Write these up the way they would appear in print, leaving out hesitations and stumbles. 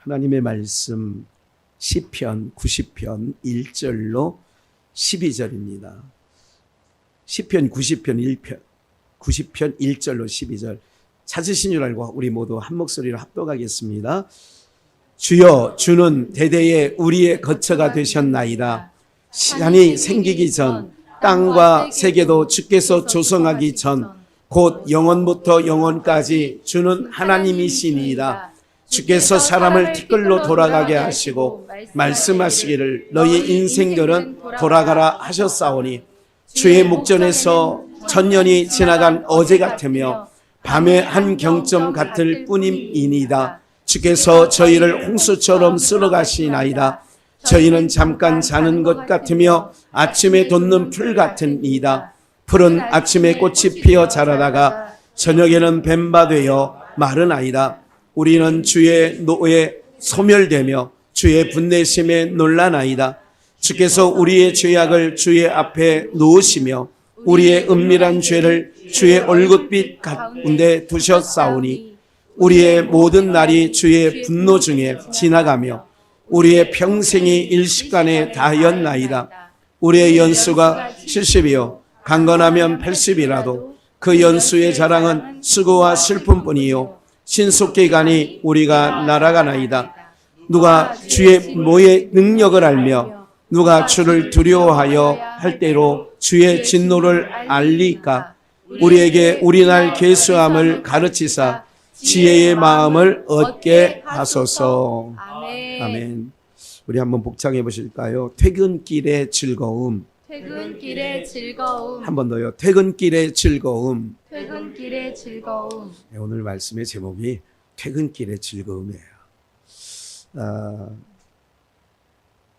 하나님의 말씀 시편 90편 1절로 12절입니다. 시편 90편 1절로 12절 찾으신 줄 알고 우리 모두 한 목소리로 합독하겠습니다. 주여, 주는 대대에 우리의 거처가 되셨나이다. 시간이 생기기 전 땅과 세계도 주께서 조성하기 전 곧 영원부터 영원까지 주는 하나님이시니이다. 주께서 사람을 티끌로 돌아가게 하시고 말씀하시기를 너희 인생들은 돌아가라 하셨사오니 주의 목전에서 천년이 지나간 어제 같으며 밤의 한 경점 같을 뿐임이니이다. 주께서 저희를 홍수처럼 쓸어가시나이다. 저희는 잠깐 자는 것 같으며 아침에 돋는 풀 같으니이다. 풀은 아침에 꽃이 피어 자라다가 저녁에는 뱀바 되어 마르나이다. 우리는 주의 노에 소멸되며 주의 분내심에 놀라나이다. 주께서 우리의 죄악을 주의 앞에 놓으시며 우리의 은밀한 죄를 주의 얼굴빛 가운데 두셨사오니 우리의 모든 날이 주의 분노 중에 지나가며 우리의 평생이 일시간에 다하였나이다. 우리의 연수가 70이요 강건하면 80이라도 그 연수의 자랑은 수고와 슬픔뿐이요 신속기간이 우리가 날아가나이다. 누가 주의 모의 능력을 알며 누가 주를 두려워하여 할 때로 주의 진노를 알리까. 우리에게 우리날 계수함을 가르치사 지혜의 마음을 얻게 하소서. 아멘. 우리 한번 복창해 보실까요? 퇴근길의 즐거움. 퇴근길의 즐거움. 한 번 더요. 퇴근길의 즐거움. 퇴근길의 즐거움. 네, 오늘 말씀의 제목이 퇴근길의 즐거움이에요.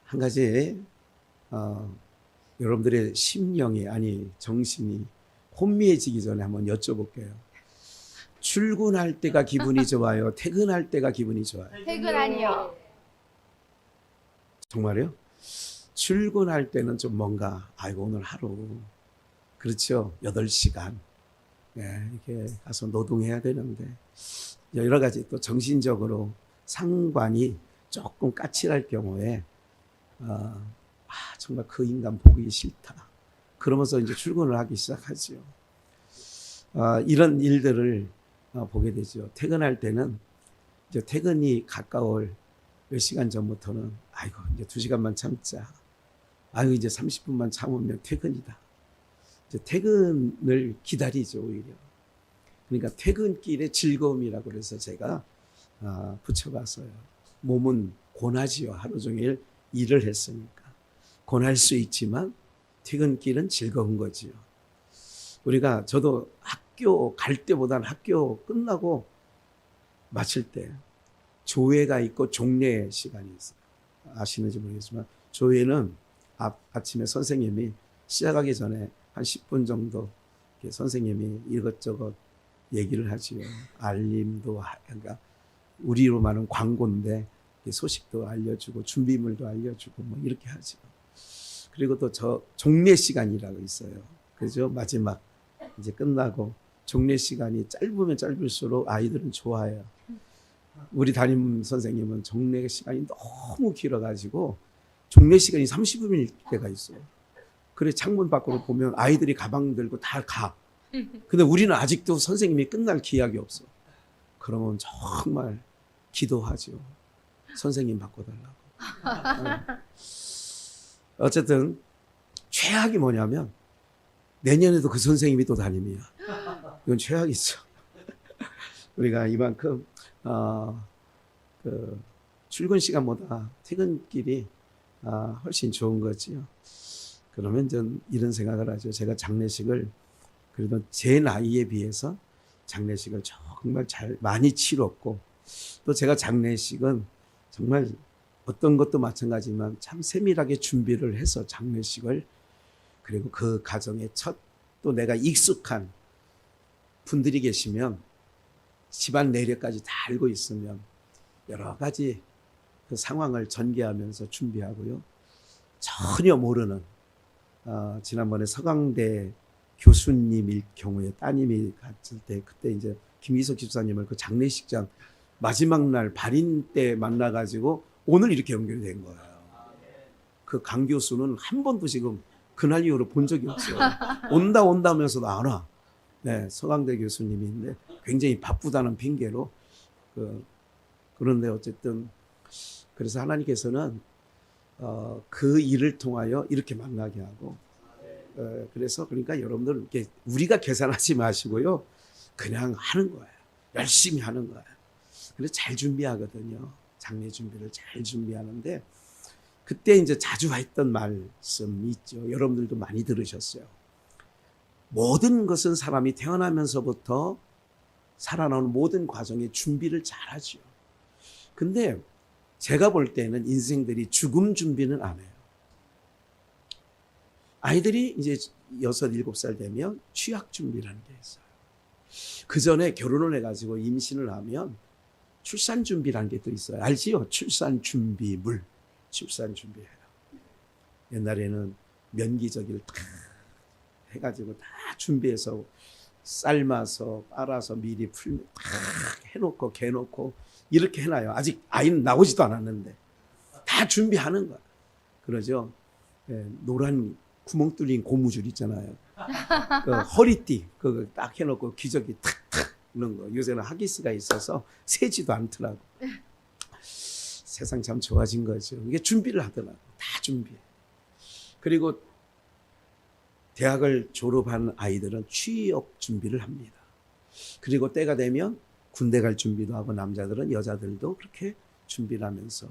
한 가지 여러분들의 심령이 아니 정신이 혼미해지기 전에 한번 여쭤볼게요. 출근할 때가 기분이 좋아요? 퇴근할 때가 기분이 좋아요? 퇴근하니요. 정말요? 출근할 때는 좀 뭔가 아이고 오늘 하루 그렇죠? 8시간 이렇게 가서 노동해야 되는데 여러 가지 또 정신적으로 상관이 조금 까칠할 경우에 정말 그 인간 보기 싫다. 그러면서 이제 출근을 하기 시작하죠. 이런 일들을 보게 되죠. 퇴근할 때는 이제 퇴근이 가까울 몇 시간 전부터는 아이고 이제 2시간만 참자. 아이고 이제 30분만 참으면 퇴근이다. 이제 퇴근을 기다리죠 오히려. 그러니까 퇴근길의 즐거움이라고 그래서 제가 붙여봤어요. 몸은 고나지요. 하루 종일 일을 했으니까. 고날 수 있지만 퇴근길은 즐거운 거지요. 우리가 저도 학교 갈 때보다는 학교 끝나고 마칠 때 조회가 있고 종례 시간이 있어요. 아시는지 모르겠지만 조회는 아침에 선생님이 시작하기 전에 한 10분 정도 선생님이 이것저것 얘기를 하지요. 알림도 그러니까 우리로 말하는 광고인데 소식도 알려주고 준비물도 알려주고 뭐 이렇게 하죠. 그리고 또 저 종례 시간이라고 있어요. 그죠? 마지막 이제 끝나고 종례 시간이 짧으면 짧을수록 아이들은 좋아해요. 우리 담임 선생님은 종례 시간이 너무 길어가지고 종례 시간이 30분일 때가 있어요. 그래 창문 밖으로 보면 아이들이 가방 들고 다 가. 근데 우리는 아직도 선생님이 끝날 기약이 없어. 그러면 정말 기도하죠. 선생님 바꿔달라고. 어쨌든 최악이 뭐냐면 내년에도 그 선생님이 또 담임이야. 이건 최악이죠. 우리가 이만큼 그 출근 시간보다 퇴근길이 훨씬 좋은 거지요. 그러면 전 이런 생각을 하죠. 제가 장례식을 그래도 제 나이에 비해서 장례식을 정말 많이 치렀고 또 제가 장례식은 정말 어떤 것도 마찬가지지만 참 세밀하게 준비를 해서 장례식을 그리고 그 가정의 또 내가 익숙한 분들이 계시면 집안 내력까지 다 알고 있으면 여러 가지 그 상황을 전개하면서 준비하고요. 전혀 모르는 지난번에 서강대 교수님일 경우에 따님이 갔을 때 그때 이제 김희석 집사님을 그 장례식장 마지막 날 발인 때 만나가지고 오늘 이렇게 연결된 거예요. 그 강 교수는 한 번도 지금 그날 이후로 본 적이 없어요. 온다 하면서도 안 와. 네, 서강대 교수님인데 굉장히 바쁘다는 핑계로 그런데 어쨌든 그래서 하나님께서는 그 일을 통하여 이렇게 만나게 하고 그래서 그러니까 여러분들 이렇게 우리가 계산하지 마시고요. 그냥 하는 거예요. 열심히 하는 거예요. 그래서 잘 준비하거든요. 장례 준비를 잘 준비하는데 그때 이제 자주 했던 말씀이 있죠. 여러분들도 많이 들으셨어요. 모든 것은 사람이 태어나면서부터 살아나오는 모든 과정에 준비를 잘 하죠. 근데 제가 볼 때는 인생들이 죽음 준비는 안 해요. 아이들이 이제 6, 7살 되면 취학 준비라는 게 있어요. 그 전에 결혼을 해가지고 임신을 하면 출산 준비라는 게 또 있어요. 알지요? 출산 준비물. 출산 준비해요. 옛날에는 면기저기를 다 해가지고 다 준비해서 삶아서 빨아서 미리 다 해놓고 개놓고 이렇게 해놔요. 아직 아이는 나오지도 않았는데 다 준비하는 거야. 그러죠. 예, 노란 구멍 뚫린 고무줄 있잖아요. 그 허리띠 그거 딱 해놓고 기저귀 탁탁 넣는 거. 요새는 하기스가 있어서 새지도 않더라고. 세상 참 좋아진 거죠. 이게 준비를 하더라고. 다 준비해. 그리고 대학을 졸업한 아이들은 취업 준비를 합니다. 그리고 때가 되면 군대 갈 준비도 하고 남자들은 여자들도 그렇게 준비를 하면서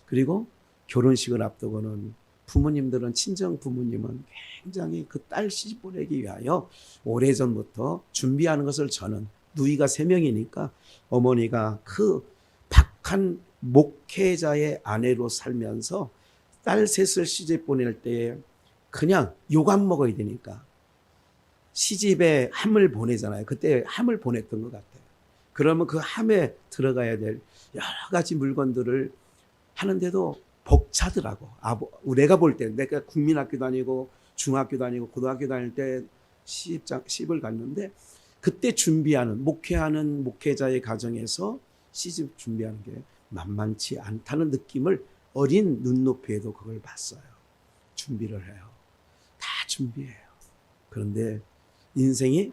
그리고 결혼식을 앞두고는 부모님들은 친정 부모님은 굉장히 그 딸 시집 보내기 위하여 오래전부터 준비하는 것을 저는 누이가 3명이니까 어머니가 그 박한 목회자의 아내로 살면서 딸 셋을 시집 보낼 때에 그냥 욕 안 먹어야 되니까 시집에 함을 보내잖아요. 그때 함을 보냈던 것 같아요. 그러면 그 함에 들어가야 될 여러 가지 물건들을 하는데도 벅차더라고. 내가 볼 때 내가 국민학교 다니고 중학교 다니고 고등학교 다닐 때 시집을 갔는데 그때 준비하는 목회하는 목회자의 가정에서 시집 준비하는 게 만만치 않다는 느낌을 어린 눈높이에도 그걸 봤어요. 준비를 해요. 다 준비해요. 그런데 인생이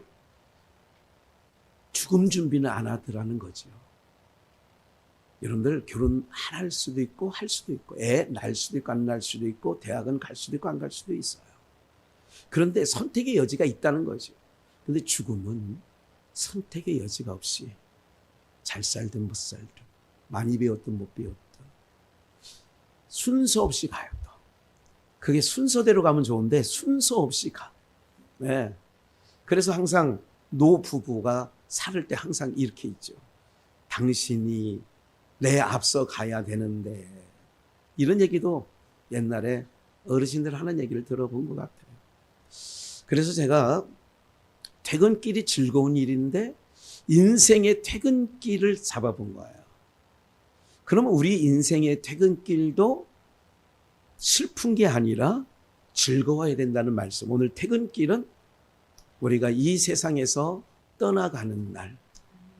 죽음 준비는 안 하더라는 거죠. 여러분들 결혼 안 할 수도 있고 할 수도 있고 애 낳을 수도 있고 안 낳을 수도 있고 대학은 갈 수도 있고 안 갈 수도 있어요. 그런데 선택의 여지가 있다는 거죠. 그런데 죽음은 선택의 여지가 없이 잘 살든 못 살든 많이 배웠든 못 배웠든 순서 없이 가요. 또. 그게 순서대로 가면 좋은데 순서 없이 가. 네. 그래서 항상 노부부가 살을 때 항상 이렇게 있죠. 당신이 내 앞서 가야 되는데 이런 얘기도 옛날에 어르신들 하는 얘기를 들어본 것 같아요. 그래서 제가 퇴근길이 즐거운 일인데 인생의 퇴근길을 잡아본 거예요. 그러면 우리 인생의 퇴근길도 슬픈 게 아니라 즐거워야 된다는 말씀. 오늘 퇴근길은 우리가 이 세상에서 떠나가는 날.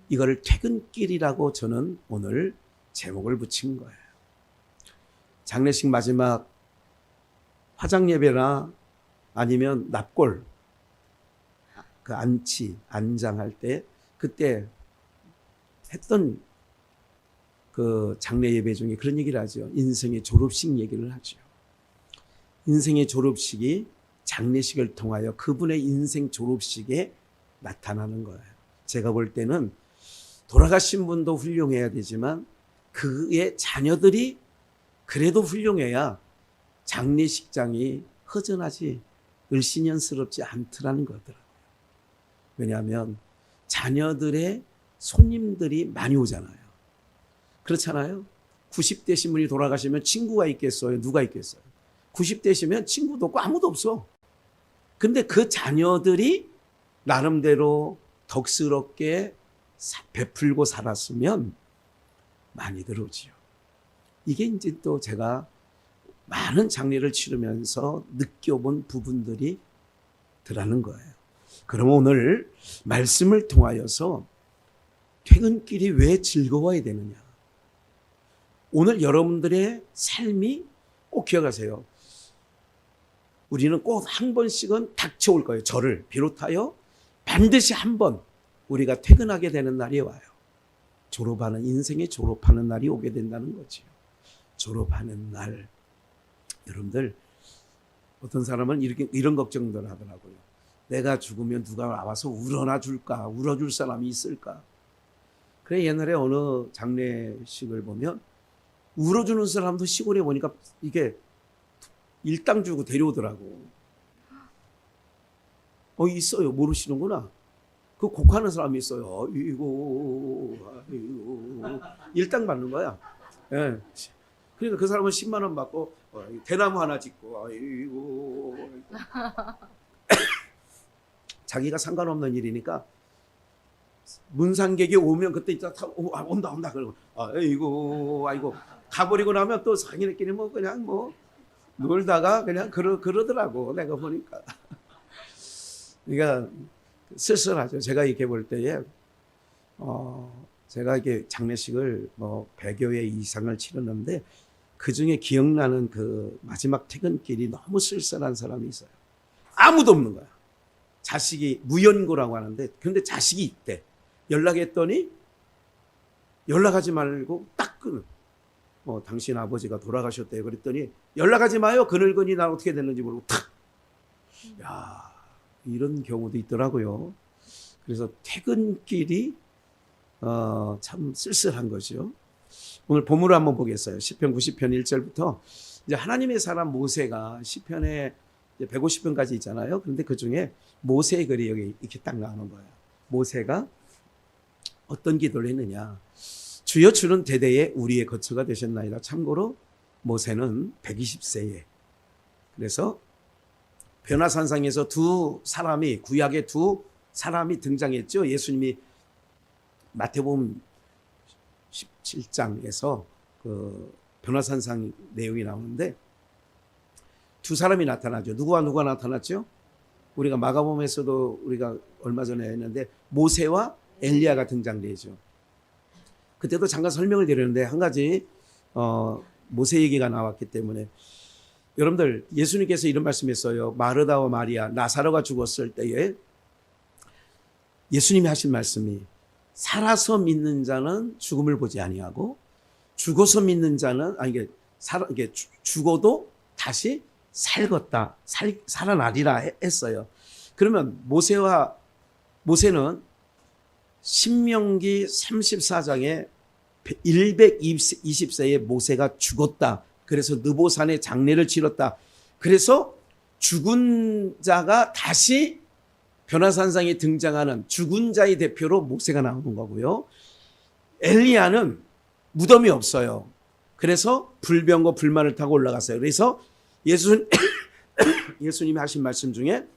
이거를 퇴근길이라고 저는 오늘 제목을 붙인 거예요. 장례식 마지막 화장 예배나 아니면 납골, 그 안치, 안장할 때 그때 했던 그 장례 예배 중에 그런 얘기를 하죠. 인생의 졸업식 얘기를 하죠. 인생의 졸업식이 장례식을 통하여 그분의 인생 졸업식에 나타나는 거예요. 제가 볼 때는 돌아가신 분도 훌륭해야 되지만 그의 자녀들이 그래도 훌륭해야 장례식장이 허전하지 을씨년스럽지 않더라는 거더라고요. 왜냐하면 자녀들의 손님들이 많이 오잖아요. 그렇잖아요. 90대신 분이 돌아가시면 친구가 있겠어요? 누가 있겠어요? 90대시면 친구도 없고 아무도 없어. 근데 그 자녀들이 나름대로 덕스럽게 베풀고 살았으면 많이 들어오지요. 이게 이제 또 제가 많은 장례를 치르면서 느껴본 부분들이 더라는 거예요. 그럼 오늘 말씀을 통하여서 퇴근길이 왜 즐거워야 되느냐? 오늘 여러분들의 삶이 꼭 기억하세요. 우리는 꼭 한 번씩은 닥쳐올 거예요. 저를 비롯하여 반드시 한 번 우리가 퇴근하게 되는 날이 와요. 졸업하는, 인생의 졸업하는 날이 오게 된다는 거죠. 졸업하는 날. 여러분들, 어떤 사람은 이런 걱정들 하더라고요. 내가 죽으면 누가 나와서 울어나 줄까? 울어줄 사람이 있을까? 그래, 옛날에 어느 장례식을 보면 울어주는 사람도 시골에 보니까 이게 일당 주고 데려오더라고. 있어요. 모르시는구나. 그 곡하는 사람이 있어요. 아이고. 일당 받는 거야. 예. 그러니까 그 사람은 10만 원 받고 대나무 하나 짓고 아이고. 자기가 상관없는 일이니까 문상객이 오면 그때 있다 온다 그러고 아이고 가버리고 나면 또 자기네끼리 뭐 그냥 뭐 놀다가 그냥 그러더라고. 내가 보니까. 그러니까 쓸쓸하죠. 제가 이렇게 볼 때에 제가 이렇게 장례식을 뭐 100여 회 이상을 치렀는데 그 중에 기억나는 그 마지막 퇴근길이 너무 쓸쓸한 사람이 있어요. 아무도 없는 거야. 자식이 무연고라고 하는데 근데 자식이 있대. 연락했더니 연락하지 말고 딱 끊어. 당신 아버지가 돌아가셨대요. 그랬더니 연락하지 마요. 그늘거니 난 어떻게 됐는지 모르고 탁. 야, 이런 경우도 있더라고요. 그래서 퇴근길이 참 쓸쓸한 거죠. 오늘 본문을 한번 보겠어요. 시편 90편 1절부터 이제 하나님의 사람 모세가 시편에 150편까지 있잖아요. 그런데 그 중에 모세의 글이 여기 이렇게 딱 나오는 거예요. 모세가 어떤 기도를 했느냐. 주여 주는 대대에 우리의 거처가 되셨나이다. 참고로 모세는 120세에 그래서 변화산상에서 구약의 두 사람이 등장했죠. 예수님이 마태복음 17장에서 그 변화산상 내용이 나오는데 두 사람이 나타나죠. 누가 나타났죠? 우리가 마가복음에서도 우리가 얼마 전에 했는데 모세와 엘리야가 등장되죠. 그때도 잠깐 설명을 드렸는데 한 가지 모세 얘기가 나왔기 때문에 여러분들 예수님께서 이런 말씀했어요. 마르다와 마리아 나사로가 죽었을 때에 예수님이 하신 말씀이 살아서 믿는 자는 죽음을 보지 아니하고 죽어서 믿는 자는 이게 죽어도 다시 살아나리라 했어요. 그러면 모세는 신명기 34장에 120세에 모세가 죽었다. 그래서 느보산에 장례를 치렀다. 그래서 죽은 자가 다시 변화산상에 등장하는 죽은 자의 대표로 모세가 나오는 거고요. 엘리야는 무덤이 없어요. 그래서 불병과 불만을 타고 올라갔어요. 그래서 예수님이 하신 말씀 중에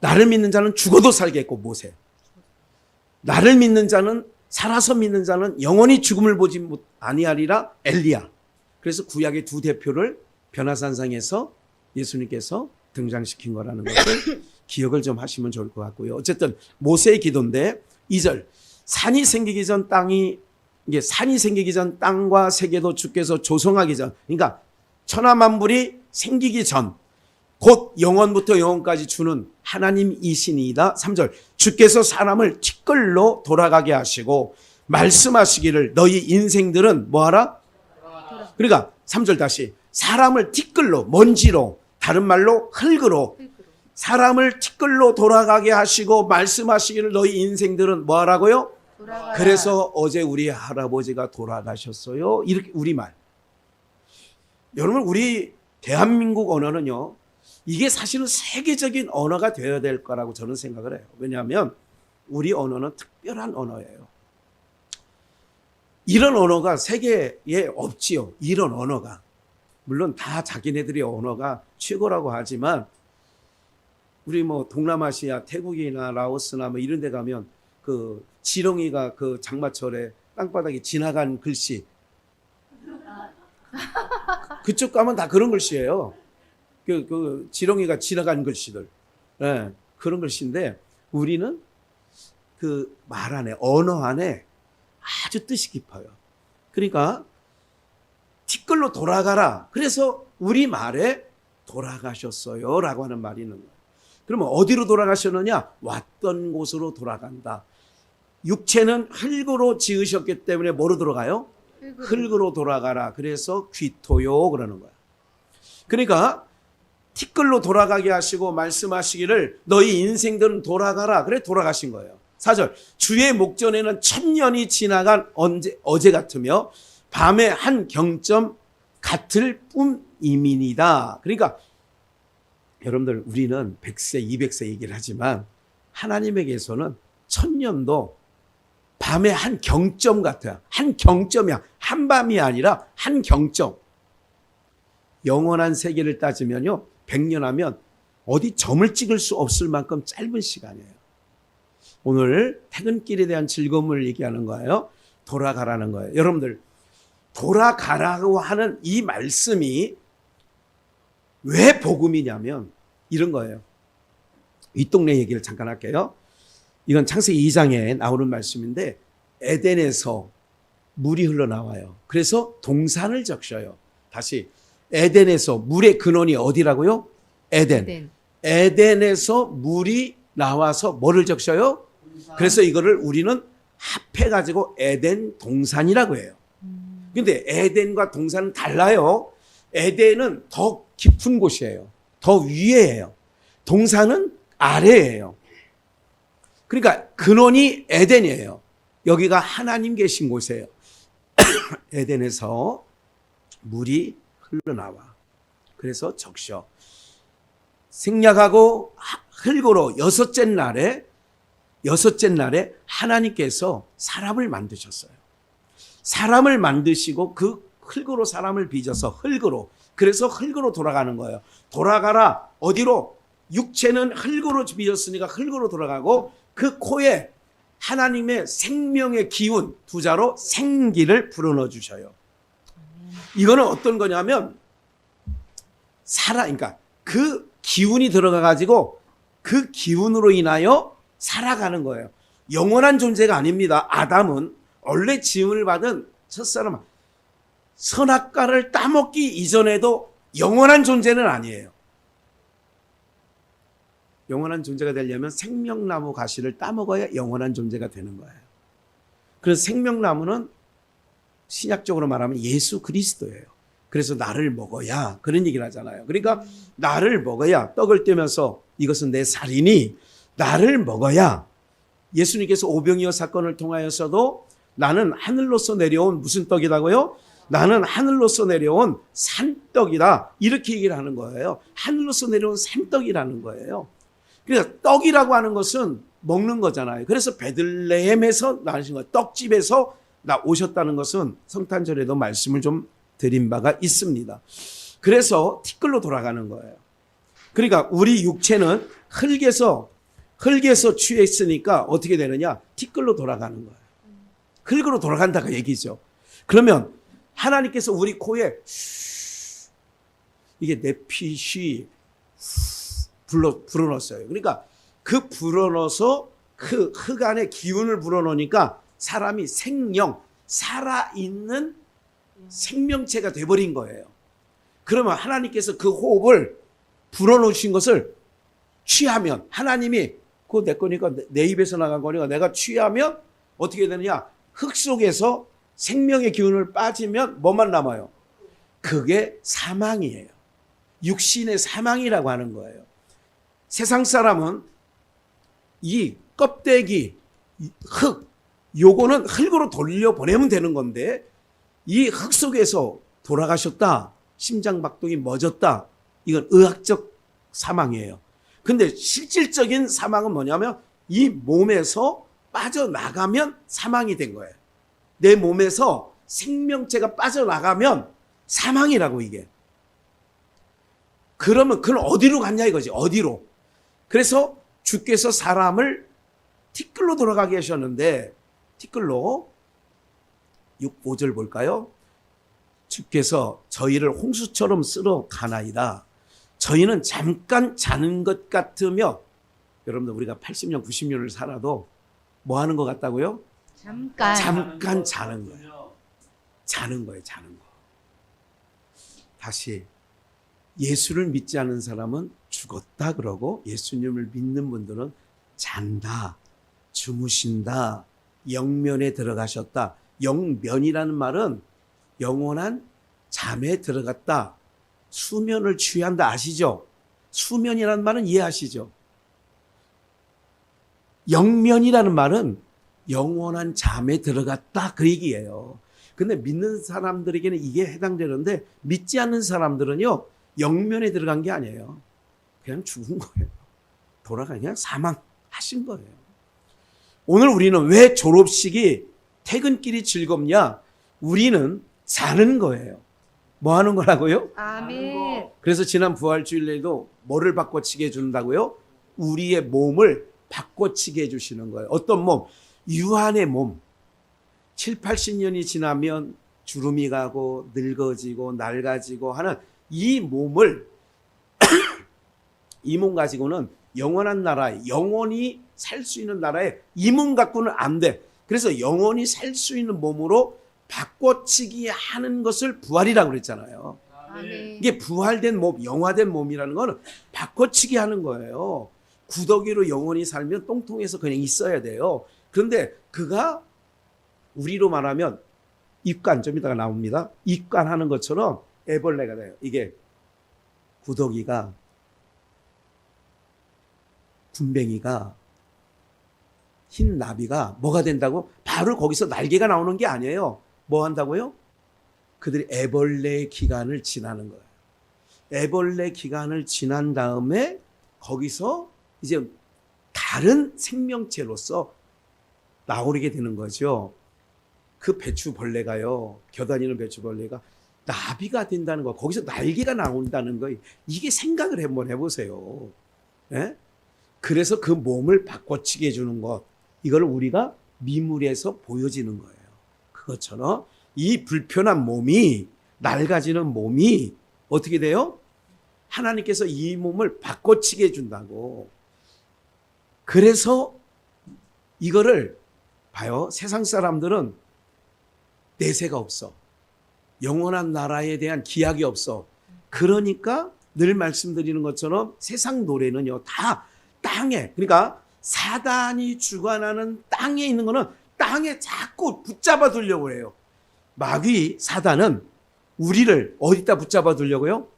나를 믿는 자는 죽어도 살겠고 모세. 나를 믿는 자는 살아서 믿는 자는 영원히 죽음을 보지 아니하리라 엘리야. 그래서 구약의 두 대표를 변화산상에서 예수님께서 등장시킨 거라는 것을 기억을 좀 하시면 좋을 것 같고요. 어쨌든 모세의 기도인데 2절 산이 생기기 전 땅과 세계도 주께서 조성하기 전 그러니까 천하만물이 생기기 전 곧 영원부터 영원까지 주는 하나님이시니이다. 3절 주께서 사람을 티끌로 돌아가게 하시고 말씀하시기를 너희 인생들은 뭐하라? 그러니까 3절 다시 사람을 티끌로 먼지로 다른 말로 흙으로 사람을 티끌로 돌아가게 하시고 말씀하시기를 너희 인생들은 뭐하라고요? 돌아가라. 그래서 어제 우리 할아버지가 돌아가셨어요. 이렇게 우리말. 여러분 우리 대한민국 언어는요. 이게 사실은 세계적인 언어가 되어야 될 거라고 저는 생각을 해요. 왜냐하면 우리 언어는 특별한 언어예요. 이런 언어가 세계에 없지요. 이런 언어가. 물론 다 자기네들의 언어가 최고라고 하지만 우리 뭐 동남아시아 태국이나 라오스나 뭐 이런 데 가면 그 지렁이가 그 장마철에 땅바닥에 지나간 글씨 그쪽 가면 다 그런 글씨예요. 그 지렁이가 지나간 글씨들. 네, 그런 글씨인데 우리는 그 말 안에, 언어 안에 아주 뜻이 깊어요. 그러니까 티끌로 돌아가라. 그래서 우리 말에 돌아가셨어요 라고 하는 말이 있는 거예요. 그러면 어디로 돌아가셨느냐? 왔던 곳으로 돌아간다. 육체는 흙으로 지으셨기 때문에 뭐로 돌아가요? 흙으로 돌아가라. 그래서 귀토요 그러는 거야. 그러니까 티끌로 돌아가게 하시고 말씀하시기를 너희 인생들은 돌아가라. 그래 돌아가신 거예요. 4절 주의 목전에는 1000년이 지나간 어제 같으며 밤의 한 경점 같을 뿐이민이다. 그러니까 여러분들 우리는 100세 200세 얘기를 하지만 하나님에게서는 1000년도 밤의 한 경점 같아요. 한 경점이야. 한 밤이 아니라 한 경점. 영원한 세계를 따지면요 100년 하면 어디 점을 찍을 수 없을 만큼 짧은 시간이에요. 오늘 퇴근길에 대한 즐거움을 얘기하는 거예요. 돌아가라는 거예요. 여러분들 돌아가라고 하는 이 말씀이 왜 복음이냐면 이런 거예요. 윗동네 얘기를 잠깐 할게요. 이건 창세기 2장에 나오는 말씀인데 에덴에서 물이 흘러나와요. 그래서 동산을 적셔요. 다시 에덴에서 물의 근원이 어디라고요? 에덴. 에덴에서 물이 나와서 뭐를 적셔요? 그래서 이거를 우리는 합해가지고 에덴 동산이라고 해요. 근데 에덴과 동산은 달라요. 에덴은 더 깊은 곳이에요. 더 위에예요. 동산은 아래예요. 그러니까 근원이 에덴이에요. 여기가 하나님 계신 곳이에요. 에덴에서 물이 흘러나와. 그래서 적셔. 생략하고 흙으로 여섯째 날에 하나님께서 사람을 만드셨어요. 사람을 만드시고 그 흙으로 사람을 빚어서 흙으로. 그래서 흙으로 돌아가는 거예요. 돌아가라. 어디로? 육체는 흙으로 빚었으니까 흙으로 돌아가고 그 코에 하나님의 생명의 기운 두 자로 생기를 불어넣어 주셔요. 이거는 어떤 거냐면 그러니까 그 기운이 들어가 가지고 그 기운으로 인하여 살아가는 거예요. 영원한 존재가 아닙니다. 아담은 원래 지음을 받은 첫사람 선악과를 따먹기 이전에도 영원한 존재는 아니에요. 영원한 존재가 되려면 생명나무 가시를 따먹어야 영원한 존재가 되는 거예요. 그래서 생명나무는 신약적으로 말하면 예수 그리스도예요. 그래서 나를 먹어야 그런 얘기를 하잖아요. 그러니까 나를 먹어야 떡을 떼면서 이것은 내 살이니 나를 먹어야 예수님께서 오병이어 사건을 통하여서도 나는 하늘로서 내려온 무슨 떡이라고요? 나는 하늘로서 내려온 산떡이다. 이렇게 얘기를 하는 거예요. 하늘로서 내려온 산떡이라는 거예요. 그러니까 떡이라고 하는 것은 먹는 거잖아요. 그래서 베들레헴에서 나신 거예요. 떡집에서 오셨다는 것은 성탄절에도 말씀을 좀 드린 바가 있습니다. 그래서 티끌로 돌아가는 거예요. 그러니까 우리 육체는 흙에서 취했으니까 어떻게 되느냐? 티끌로 돌아가는 거예요. 흙으로 돌아간다가 얘기죠. 그러면 하나님께서 우리 코에 이게 네피쉬 불어넣었어요. 그러니까 그 불어넣어서 그 흙 안에 기운을 불어넣으니까 사람이 살아있는 생명체가 돼버린 거예요. 그러면 하나님께서 그 호흡을 불어넣으신 것을 취하면 하나님이 그거 내 거니까 내 입에서 나간 거니까 내가 취하면 어떻게 되느냐? 흙 속에서 생명의 기운을 빠지면 뭐만 남아요? 그게 사망이에요. 육신의 사망이라고 하는 거예요. 세상 사람은 이 껍데기, 흙, 요거는 흙으로 돌려보내면 되는 건데 이 흙 속에서 돌아가셨다. 심장박동이 멎었다. 이건 의학적 사망이에요. 근데 실질적인 사망은 뭐냐면 이 몸에서 빠져나가면 사망이 된 거예요. 내 몸에서 생명체가 빠져나가면 사망이라고 이게. 그러면 그건 어디로 갔냐 이거지. 어디로. 그래서 주께서 사람을 티끌로 돌아가게 하셨는데 티끌로 5절 볼까요? 주께서 저희를 홍수처럼 쓸어 가나이다. 저희는 잠깐 자는 것 같으며 여러분들 우리가 80년 90년을 살아도 뭐 하는 것 같다고요? 잠깐. 잠깐 자는 거예요. 자는 거예요. 자는 거. 다시 예수를 믿지 않은 사람은 죽었다 그러고 예수님을 믿는 분들은 잔다, 주무신다, 영면에 들어가셨다. 영면이라는 말은 영원한 잠에 들어갔다. 수면을 취한다 아시죠? 수면이라는 말은 이해하시죠? 영면이라는 말은 영원한 잠에 들어갔다 그 얘기예요. 근데 믿는 사람들에게는 이게 해당되는데 믿지 않는 사람들은요 영면에 들어간 게 아니에요. 그냥 죽은 거예요. 그냥 사망하신 거예요. 오늘 우리는 왜 졸업식이 퇴근길이 즐겁냐? 우리는 자는 거예요. 뭐 하는 거라고요? 아멘. 그래서 지난 부활주일에도 뭐를 바꿔치게 해준다고요? 우리의 몸을 바꿔치게 해주시는 거예요. 어떤 몸? 유한의 몸. 7, 80년이 지나면 주름이 가고 늙어지고 낡아지고 하는 이 몸을 이 몸 가지고는 영원한 나라에 영원히 살 수 있는 나라에 이 몸 갖고는 안 돼. 그래서 영원히 살 수 있는 몸으로 바꿔치기 하는 것을 부활이라고 그랬잖아요. 아멘. 이게 부활된 몸, 영화된 몸이라는 거는 바꿔치기 하는 거예요. 구더기로 영원히 살면 똥통에서 그냥 있어야 돼요. 그런데 그가 우리로 말하면 입관, 좀 이따가 나옵니다. 입관하는 것처럼 애벌레가 돼요. 이게 구더기가 군뱅이가 흰 나비가 뭐가 된다고? 바로 거기서 날개가 나오는 게 아니에요. 뭐 한다고요? 그들이 애벌레 기간을 지나는 거예요. 애벌레 기간을 지난 다음에 거기서 이제 다른 생명체로서 나오게 되는 거죠. 그 배추벌레가요, 겨다니는 배추벌레가 나비가 된다는 거, 거기서 날개가 나온다는 거, 이게 생각을 한번 해보세요. 예? 그래서 그 몸을 바꿔치게 해주는 것, 이걸 우리가 미물에서 보여지는 거예요. 그것처럼 이 불편한 몸이, 낡아지는 몸이 어떻게 돼요? 하나님께서 이 몸을 바꿔치게 해준다고. 그래서 이거를 봐요. 세상 사람들은 내세가 없어. 영원한 나라에 대한 기약이 없어. 그러니까 늘 말씀드리는 것처럼 세상 노래는요, 다 땅에, 그러니까 사단이 주관하는 땅에 있는 거는 땅에 자꾸 붙잡아 두려고 해요. 마귀, 사단은 우리를 어디다 붙잡아 두려고요?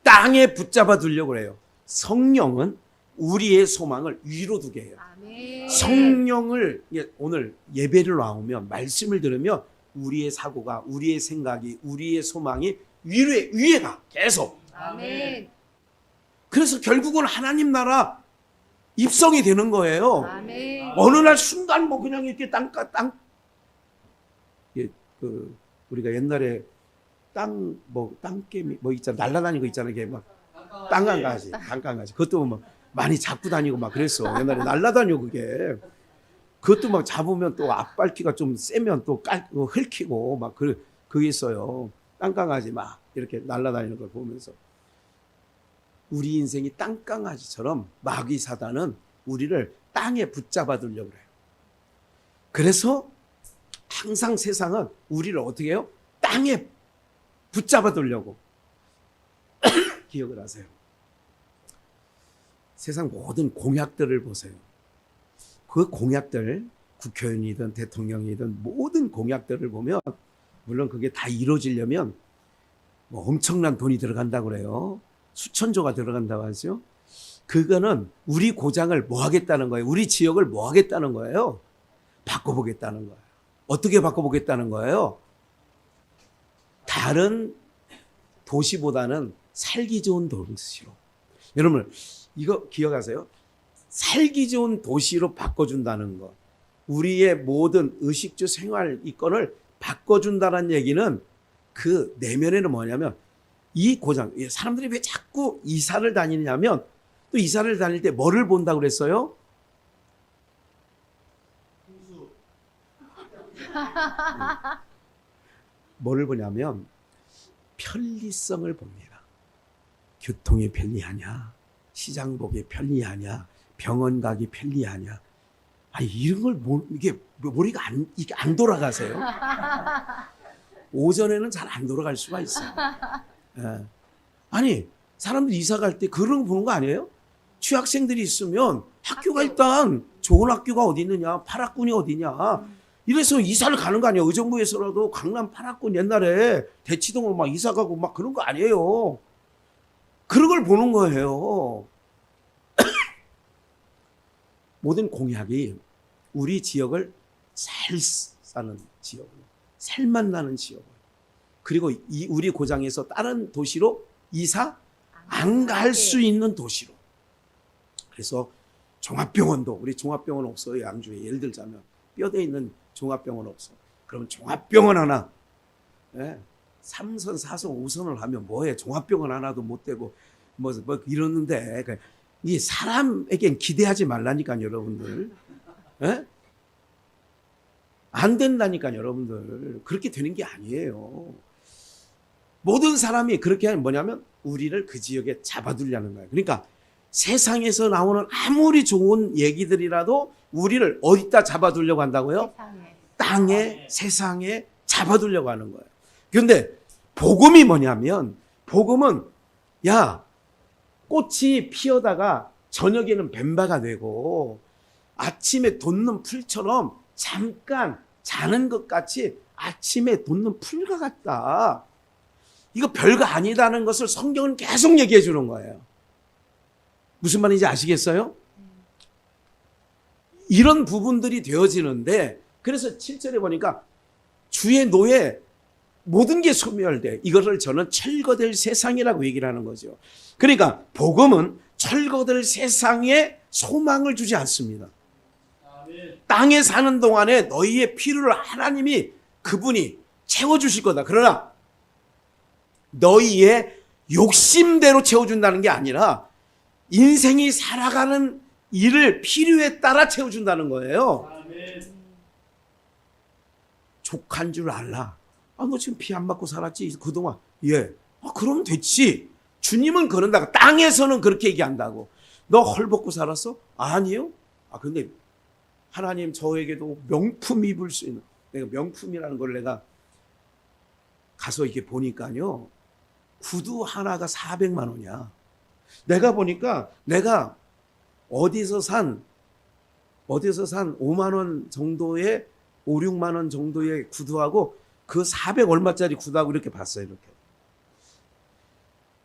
땅에 붙잡아 두려고 해요. 성령은 우리의 소망을 위로 두게 해요. 아멘. 성령을, 오늘 예배를 나오면 말씀을 들으면 우리의 사고가, 우리의 생각이, 우리의 소망이 위에 가. 계속. 아멘. 그래서 결국은 하나님 나라 입성이 되는 거예요. 아멘. 어느 날 순간 뭐 그냥 이렇게 우리가 옛날에 땅개미 뭐 있잖아, 날라다니는 거 있잖아요. 이게 막 땅강아지. 그것도 막 많이 잡고 다니고 막 그랬어. 옛날에 날라다녀 그게. 그것도 막 잡으면 또 앞발키가 좀 세면 또 긁히고 막 그게 있어요. 땅강아지 막 이렇게 날라다니는 걸 보면서 우리 인생이 땅강아지처럼 마귀 사단은 우리를 땅에 붙잡아 두려고 그래요. 그래서 항상 세상은 우리를 어떻게 해요? 땅에 붙잡아 두려고. 기억을 하세요. 세상 모든 공약들을 보세요. 그 공약들, 국회의원이든 대통령이든 모든 공약들을 보면 물론 그게 다 이루어지려면 뭐 엄청난 돈이 들어간다고 그래요. 수천조가 들어간다고 하죠. 그거는 우리 고장을 뭐 하겠다는 거예요. 우리 지역을 뭐 하겠다는 거예요. 바꿔보겠다는 거예요. 어떻게 바꿔보겠다는 거예요. 다른 도시보다는 살기 좋은 도시로. 여러분 이거 기억하세요. 살기 좋은 도시로 바꿔준다는 것. 우리의 모든 의식주 생활 이권을 바꿔준다는 얘기는 그 내면에는 뭐냐면 이 고장, 사람들이 왜 자꾸 이사를 다니냐면 또 이사를 다닐 때 뭐를 본다고 그랬어요? 뭐를 보냐면 편리성을 봅니다. 교통이 편리하냐, 시장 보기 편리하냐, 병원 가기 편리하냐. 이런 걸 이게 머리가 이게 안 돌아가세요? 오전에는 잘 안 돌아갈 수가 있어요. 예. 아니, 사람들이 이사 갈 때 그런 거 보는 거 아니에요? 취학생들이 있으면 학교가 일단 좋은 학교가 어디 있느냐, 8학군이 어디냐. 이래서 이사를 가는 거 아니에요. 의정부에서라도 강남 8학군 옛날에 대치동으로 막 이사 가고 막 그런 거 아니에요. 그런 걸 보는 거예요. 모든 공약이 우리 지역을 잘 사는 지역, 살만 나는 지역, 그리고 우리 고장에서 다른 도시로 이사 안 갈 수 있는 도시로. 그래서 종합병원도, 우리 종합병원 없어요. 양주에 예를 들자면 뼈대 있는 종합병원 없어. 그러면 종합병원 하나, 3선, 4선, 5선을 하면 뭐해? 종합병원 하나도 못 되고 뭐 이러는데, 이 사람에겐 기대하지 말라니까요, 여러분들. 안 된다니까요, 여러분들. 그렇게 되는 게 아니에요. 모든 사람이 그렇게 하면 뭐냐면 우리를 그 지역에 잡아두려는 거예요. 그러니까 세상에서 나오는 아무리 좋은 얘기들이라도 우리를 어디다 잡아두려고 한다고요? 땅에, 세상에 잡아두려고 하는 거예요. 그런데 복음이 뭐냐면, 복음은 야, 꽃이 피어다가 저녁에는 뱀바가 되고 아침에 돋는 풀처럼 잠깐 자는 것 같이 아침에 돋는 풀과 같다. 이거 별거 아니다는 것을 성경은 계속 얘기해 주는 거예요. 무슨 말인지 아시겠어요? 이런 부분들이 되어지는데, 그래서 7절에 보니까 주의 노에 모든 게 소멸돼. 이것을 저는 철거될 세상이라고 얘기를 하는 거죠. 그러니까 복음은 철거될 세상에 소망을 주지 않습니다. 땅에 사는 동안에 너희의 필요를 하나님이 그분이 채워주실 거다. 그러나 너희의 욕심대로 채워준다는 게 아니라 인생이 살아가는 일을 필요에 따라 채워준다는 거예요. 족한 줄 알라. 너 지금 피 안 맞고 살았지 그동안. 예. 그럼 됐지. 주님은 그런다고. 땅에서는 그렇게 얘기한다고. 너 헐벗고 살았어? 아니요. 근데 하나님 저에게도 명품 입을 수 있는, 내가 명품이라는 걸 내가 가서 이렇게 보니까요, 구두 하나가 400만 원이야. 내가 보니까 내가 어디서 산 5만 원 정도의 5, 6만 원 정도의 구두하고 그 400 얼마짜리 구두하고 이렇게 봤어요. 이렇게.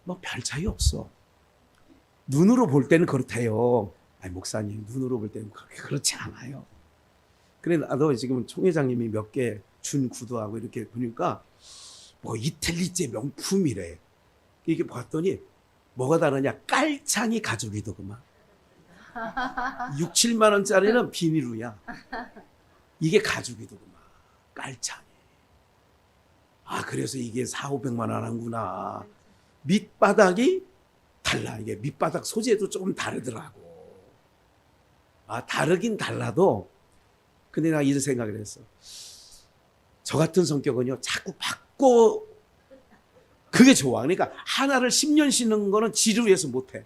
뭐 별 차이 없어. 눈으로 볼 때는 그렇대요. 목사님, 눈으로 볼 때는 그렇지 않아요. 그래, 나도 지금 총회장님이 몇 개 준 구두하고 이렇게 보니까 뭐 이탈리제 명품이래. 이게 봤더니 뭐가 다르냐? 깔창이 가죽이더구만. 6, 7만 원짜리는 비닐루야. 이게 가죽이더구만. 깔창이. 그래서 이게 4, 500만 원 하는구나. 밑바닥이 달라. 이게 밑바닥 소재도 조금 다르더라고. 다르긴 달라도, 근데 나 이런 생각을 했어. 저 같은 성격은요, 자꾸 바꿔. 그게 좋아. 그러니까 하나를 10년 신는 거는 지루해서 못해.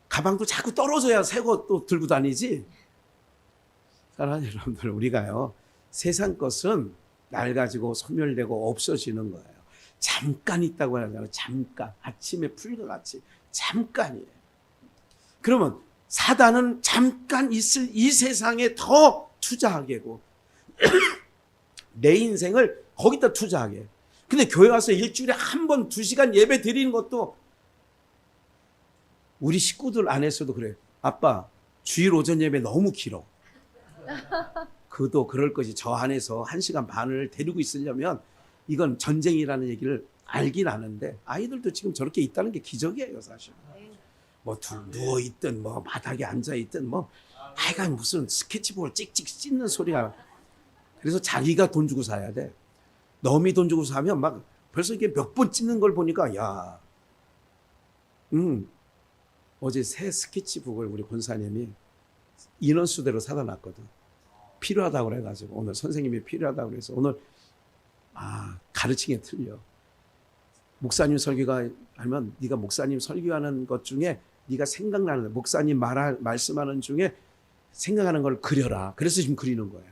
가방도 자꾸 떨어져야 새 것도 들고 다니지. 사랑하는 여러분들, 우리가요, 세상 것은 낡아지고 소멸되고 없어지는 거예요. 잠깐 있다고 하잖아요. 잠깐. 아침에 풀과 같이 잠깐이에요. 그러면 사단은 잠깐 있을 이 세상에 더 투자하게 하고 내 인생을 거기다 투자하게 해요. 근데 교회 와서 일주일에 한 번 2시간 예배 드리는 것도, 우리 식구들 안에서도 그래요. 아빠, 주일 오전 예배 너무 길어. 그도 그럴 것이, 저 안에서 1시간 반을 데리고 있으려면 이건 전쟁이라는 얘기를 알긴 아는데, 아이들도 지금 저렇게 있다는 게 기적이에요, 사실. 뭐 누워있든 뭐 바닥에 앉아있든 뭐 하여간 무슨 스케치북을 찍찍 찢는 소리가. 그래서 자기가 돈 주고 사야 돼. 너미 돈 주고 사면 막 벌써 이게 몇 번 찍는 걸 보니까, 야, 어제 새 스케치북을 우리 권사님이 인원수대로 사다 놨거든. 필요하다고 그래가지고 오늘 선생님이 필요하다고 그래서 오늘 가르치게 틀려. 목사님 설교가 하면 네가 목사님 설교하는 것 중에 네가 생각나는, 목사님 말씀하는 중에 생각하는 걸 그려라. 그래서 지금 그리는 거예요.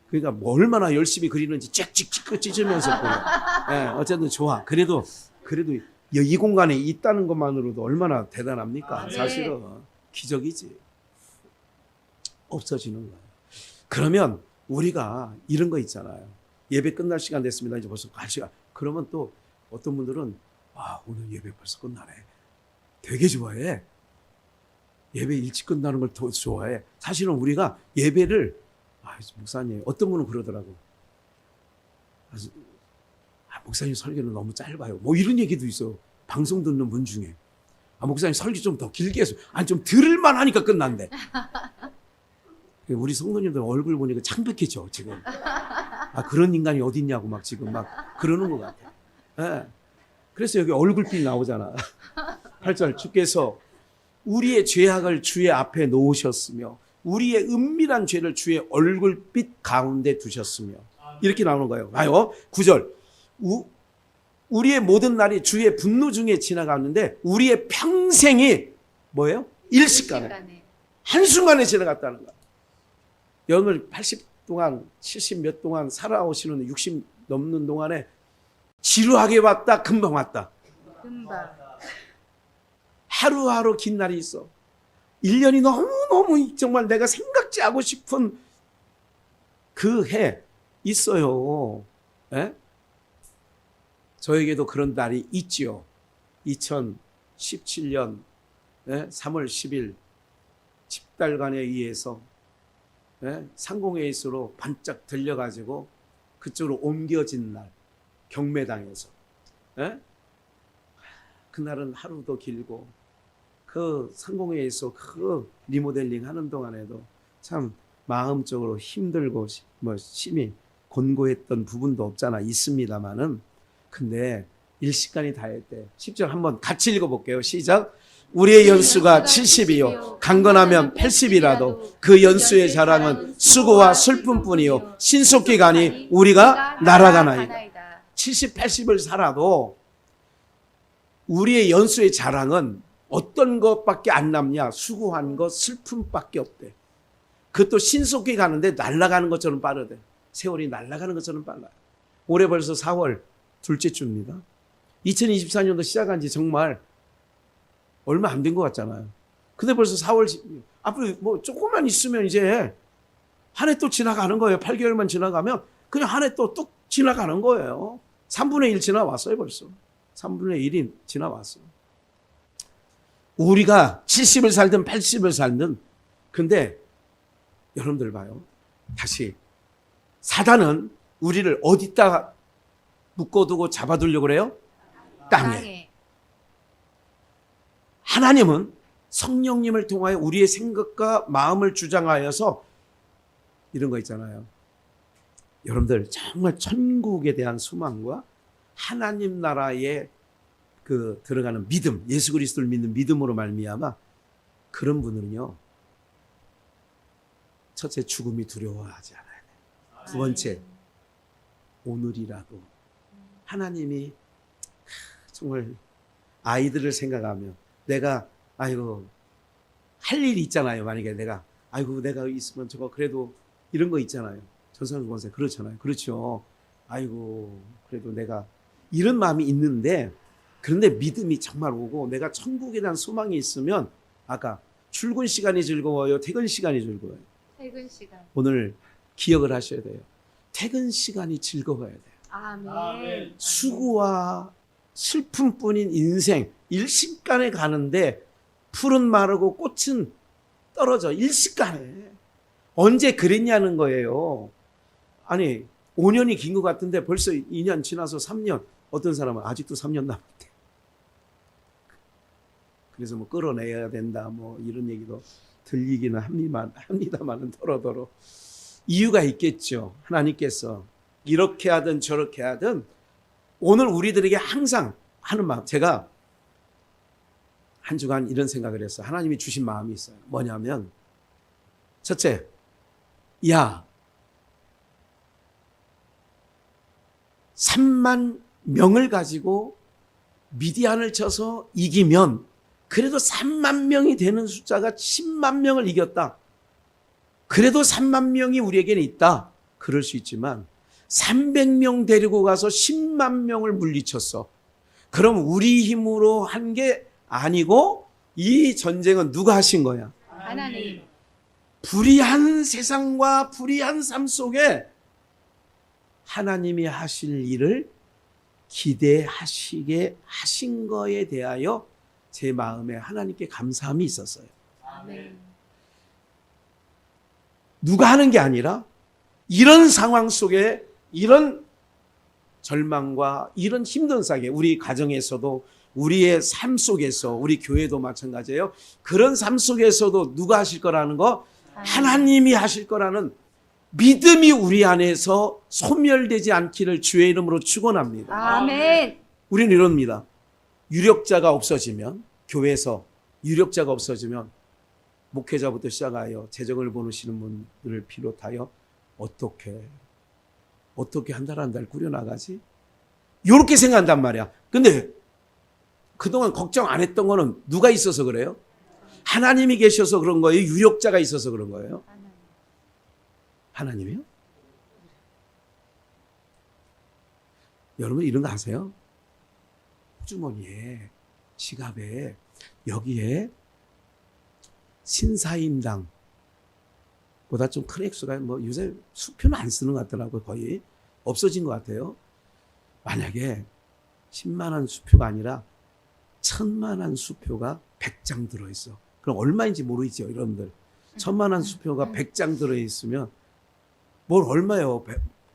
그러니까 뭐 얼마나 열심히 그리는지 찍찍찍 찢으면서 그려. 예, 어쨌든 좋아. 그래도 이 공간에 있다는 것만으로도 얼마나 대단합니까? 네. 사실은 기적이지. 없어지는 거예요. 그러면 우리가 이런 거 있잖아요. 예배 끝날 시간 됐습니다. 이제 벌써 갈 시간. 그러면 또 어떤 분들은 오늘 예배 벌써 끝나네. 되게 좋아해. 예배 일찍 끝나는 걸 더 좋아해. 사실은 우리가 예배를 목사님, 어떤 분은 그러더라고. 목사님 설교는 너무 짧아요. 뭐 이런 얘기도 있어. 방송 듣는 분 중에. 목사님 설교 좀 더 길게 해서. 좀 들을만 하니까 끝난대. 우리 성도님들 얼굴 보니까 창백해져, 지금. 그런 인간이 어딨냐고 막 지금 막 그러는 것 같아. 예. 그래서 여기 얼굴빛 나오잖아. 8절, 주께서 우리의 죄악을 주의 앞에 놓으셨으며 우리의 은밀한 죄를 주의 얼굴빛 가운데 두셨으며 이렇게 나오는 거예요. 봐요. 9절. 우리의 모든 날이 주의 분노 중에 지나갔는데 우리의 평생이 뭐예요? 일시간에. 한순간에 지나갔다는 거야. 여러분 80 동안 70 몇 동안 살아오시는 60 넘는 동안에 지루하게 왔다 금방 왔다. 금방. 하루하루 긴 날이 있어. 1년이 너무너무 정말 내가 생각지 하고 싶은 그 해 있어요. 에? 저에게도 그런 날이 있지요. 2017년 3월 10일 집달관에 의해서 상공회의소로 반짝 들려가지고 그쪽으로 옮겨진 날 경매당에서 그날은 하루도 길고 그 상공회의소 그 리모델링 하는 동안에도 참 마음적으로 힘들고 뭐 심히 곤고했던 부분도 없잖아 있습니다만은 근데 일시간이 다했대. 10절 한번 같이 읽어볼게요. 시작. 우리의 연수가 70이요 강건하면 80이라도 그 연수의 자랑은 수고와 슬픔뿐이요 신속기간이 우리가 날아가나이다. 70, 80을 살아도 우리의 연수의 자랑은 어떤 것밖에 안 남냐? 수고한 것, 슬픔밖에 없대. 그것도 신속히 가는데 날아가는 것처럼 빠르대. 세월이 날아가는 것처럼 빨라요. 올해 벌써 4월 둘째 주입니다. 2024년도 시작한 지 정말 얼마 안 된 것 같잖아요. 근데 벌써 4월, 앞으로 뭐 조금만 있으면 이제 한 해 또 지나가는 거예요. 8개월만 지나가면 그냥 한 해 또 뚝 지나가는 거예요. 3분의 1 지나왔어요, 벌써. 3분의 1이 지나왔어요. 우리가 70을 살든 80을 살든, 근데 여러분들 봐요. 다시. 사단은 우리를 어디다 묶어두고 잡아두려고 그래요? 땅에. 하나님은 성령님을 통하여 우리의 생각과 마음을 주장하여서 이런 거 있잖아요. 여러분들 정말 천국에 대한 소망과 하나님 나라에 그 들어가는 믿음, 예수 그리스도를 믿는 믿음으로 말미암아 그런 분은요. 첫째, 죽음이 두려워하지 않아야 돼. 두 번째, 오늘이라도 하나님이 정말 아이들을 생각하면 내가 할 일이 있잖아요. 만약에 내가 있으면 저거 그래도 이런 거 있잖아요. 전상주 권사 그렇잖아요. 그렇죠. 그래도 내가 이런 마음이 있는데 그런데 믿음이 정말 오고 내가 천국에 대한 소망이 있으면 아까 출근 시간이 즐거워요. 퇴근 시간이 즐거워요. 퇴근 시간. 오늘 기억을 하셔야 돼요. 퇴근 시간이 즐거워야 돼요. 아멘. 수고와 슬픔뿐인 인생 일시간에 가는데 풀은 마르고 꽃은 떨어져. 일시간에. 언제 그랬냐는 거예요. 아니 5년이 긴 것 같은데 벌써 2년 지나서 3년. 어떤 사람은 아직도 3년 남았대. 그래서 뭐 끌어내야 된다 뭐 이런 얘기도 들리기는 합니다만은 더러더러 이유가 있겠죠. 하나님께서 이렇게 하든 저렇게 하든 오늘 우리들에게 항상 하는 마음. 제가 한 주간 이런 생각을 했어요. 하나님이 주신 마음이 있어요. 뭐냐면 첫째, 3만 명을 가지고 미디안을 쳐서 이기면 그래도 3만 명이 되는 숫자가 10만 명을 이겼다. 그래도 3만 명이 우리에게는 있다. 그럴 수 있지만 300명 데리고 가서 10만 명을 물리쳤어. 그럼 우리 힘으로 한 게 아니고 이 전쟁은 누가 하신 거야? 하나님. 불의한 세상과 불의한 삶 속에 하나님이 하실 일을 기대하시게 하신 거에 대하여 제 마음에 하나님께 감사함이 있었어요. 아멘. 누가 하는 게 아니라 이런 상황 속에 이런 절망과 이런 힘든 싸게 우리 가정에서도 우리의 삶 속에서 우리 교회도 마찬가지예요. 그런 삶 속에서도 누가 하실 거라는 거? 하나님이 하실 거라는 믿음이 우리 안에서 소멸되지 않기를 주의 이름으로 축원합니다. 아멘. 우리는 이럽니다. 유력자가 없어지면 교회에서 유력자가 없어지면 목회자부터 시작하여 재정을 보내시는 분들을 비롯하여 어떻게 한 달 한 달 꾸려나가지? 이렇게 생각한단 말이야. 근데 그동안 걱정 안 했던 거는 누가 있어서 그래요? 하나님이 계셔서 그런 거예요? 유력자가 있어서 그런 거예요? 하나님이요? 여러분 이런 거 아세요? 주머니에 지갑에 여기에 신사임당 보다 좀 큰 액수가 뭐 요새 수표는 안 쓰는 것 같더라고요. 거의 없어진 것 같아요. 만약에 10만 원 수표가 아니라 1000만 원 수표가 100장 들어있어. 그럼 얼마인지 모르겠죠, 여러분들. 1000만 원 수표가 100장 들어있으면 뭘 얼마요?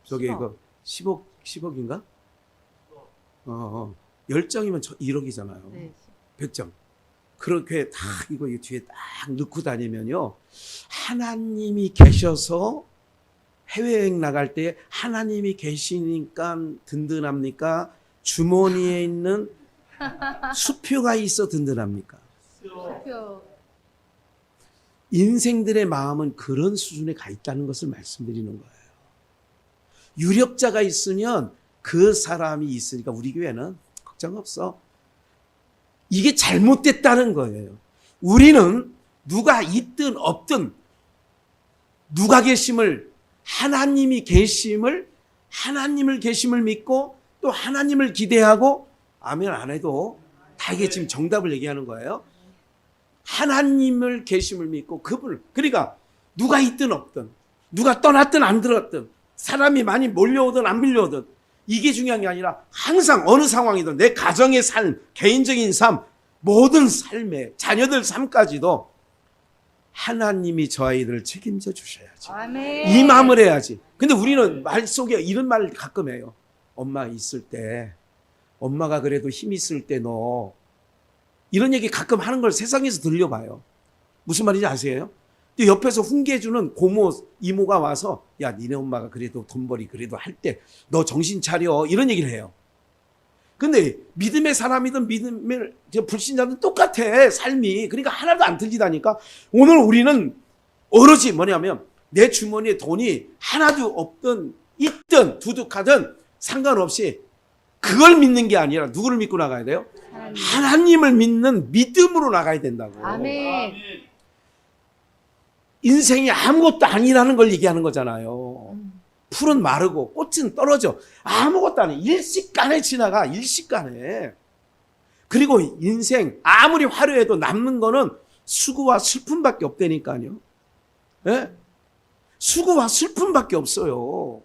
저기 10억. 이거 10억인가? 10장이면 1억이잖아요. 네. 100장. 그렇게 다 이거 뒤에 딱 넣고 다니면요. 하나님이 계셔서 해외여행 나갈 때 하나님이 계시니까 든든합니까? 주머니에 있는 수표가 있어 든든합니까? 수표. 인생들의 마음은 그런 수준에 가 있다는 것을 말씀드리는 거예요. 유력자가 있으면 그 사람이 있으니까 우리 교회는 걱정 없어. 이게 잘못됐다는 거예요. 우리는 누가 있든 없든 누가 계심을 하나님을 계심을 믿고 또 하나님을 기대하고 아멘 안 해도 다 이게 지금 정답을 얘기하는 거예요. 하나님을 계심을 믿고 그분을 그러니까 누가 있든 없든 누가 떠났든 안 들었든 사람이 많이 몰려오든 안 밀려오든 이게 중요한 게 아니라 항상 어느 상황이든 내 가정의 삶, 개인적인 삶, 모든 삶에 자녀들 삶까지도 하나님이 저 아이들을 책임져 주셔야지. 아멘. 이 마음을 해야지. 근데 우리는 말 속에 이런 말을 가끔 해요. 엄마 있을 때, 엄마가 그래도 힘 있을 때 너 이런 얘기 가끔 하는 걸 세상에서 들려봐요. 무슨 말인지 아세요? 옆에서 훈계해주는 고모, 이모가 와서 야 니네 엄마가 그래도 돈벌이 그래도 할 때 너 정신 차려 이런 얘기를 해요. 근데 믿음의 사람이든 믿음의 불신자든 똑같아 삶이. 그러니까 하나도 안 틀리다니까. 오늘 우리는 오로지 뭐냐면 내 주머니에 돈이 하나도 없든 있든 두둑하든 상관없이 그걸 믿는 게 아니라 누구를 믿고 나가야 돼요? 하나님을 믿는 믿음으로 나가야 된다고. 아멘. 인생이 아무것도 아니라는 걸 얘기하는 거잖아요. 풀은 마르고 꽃은 떨어져. 아무것도 아니. 일시간에 지나가. 일시간에. 그리고 인생 아무리 화려해도 남는 거는 수고와 슬픔밖에 없다니까요. 네? 수고와 슬픔밖에 없어요.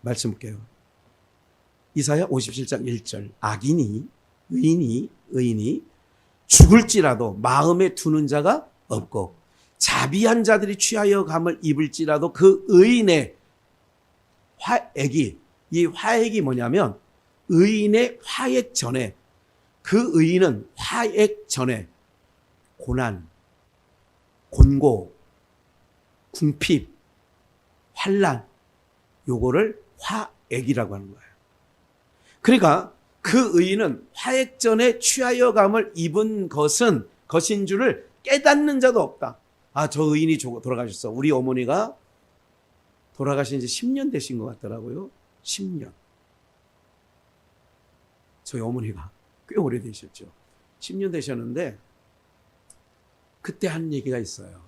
말씀 볼게요. 이사야 57장 1절. 악인이 의인이 죽을지라도 마음에 두는 자가 없고 자비한 자들이 취하여 감을 입을지라도 그 의인의 화액이, 이 화액이 뭐냐면 의인의 화액 전에, 그 의인은 화액 전에 고난, 곤고, 궁핍, 환난, 요거를 화액이라고 하는 거예요. 그러니까 그 의인은 화액 전에 취하여 감을 입은 것인 줄을 깨닫는 자도 없다. 아, 저 의인이 돌아가셨어. 우리 어머니가 돌아가신 지 10년 되신 것 같더라고요. 10년. 저희 어머니가 꽤 오래되셨죠. 10년 되셨는데 그때 한 얘기가 있어요.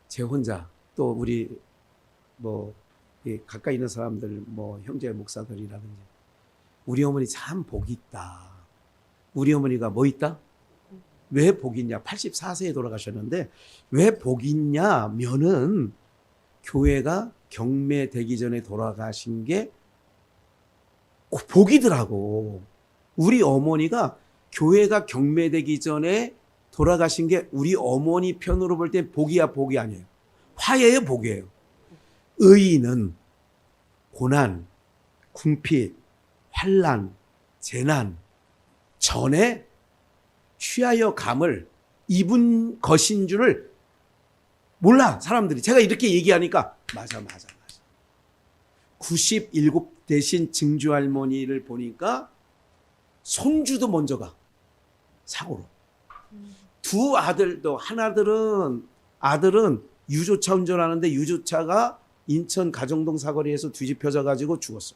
제 혼자 또 우리 뭐 가까이 있는 사람들 뭐 형제 목사들이라든지 우리 어머니 참 복이 있다. 우리 어머니가 뭐 있다? 왜 복이 있냐? 84세에 돌아가셨는데 왜 복이 있냐면은 교회가 경매되기 전에 돌아가신 게 복이더라고. 우리 어머니가 교회가 경매되기 전에 돌아가신 게 우리 어머니 편으로 볼 때 복이야 복이 아니에요. 화해의 복이에요. 의인은 고난, 궁핍, 환난, 재난 전에 취하여 감을 입은 것인 줄을 몰라 사람들이. 제가 이렇게 얘기하니까 맞아. 97 대신 증조 할머니를 보니까 손주도 먼저 가 사고로. 두 아들도 아들은 유조차 운전하는데 유조차가 인천 가정동 사거리에서 뒤집혀져 가지고 죽었어.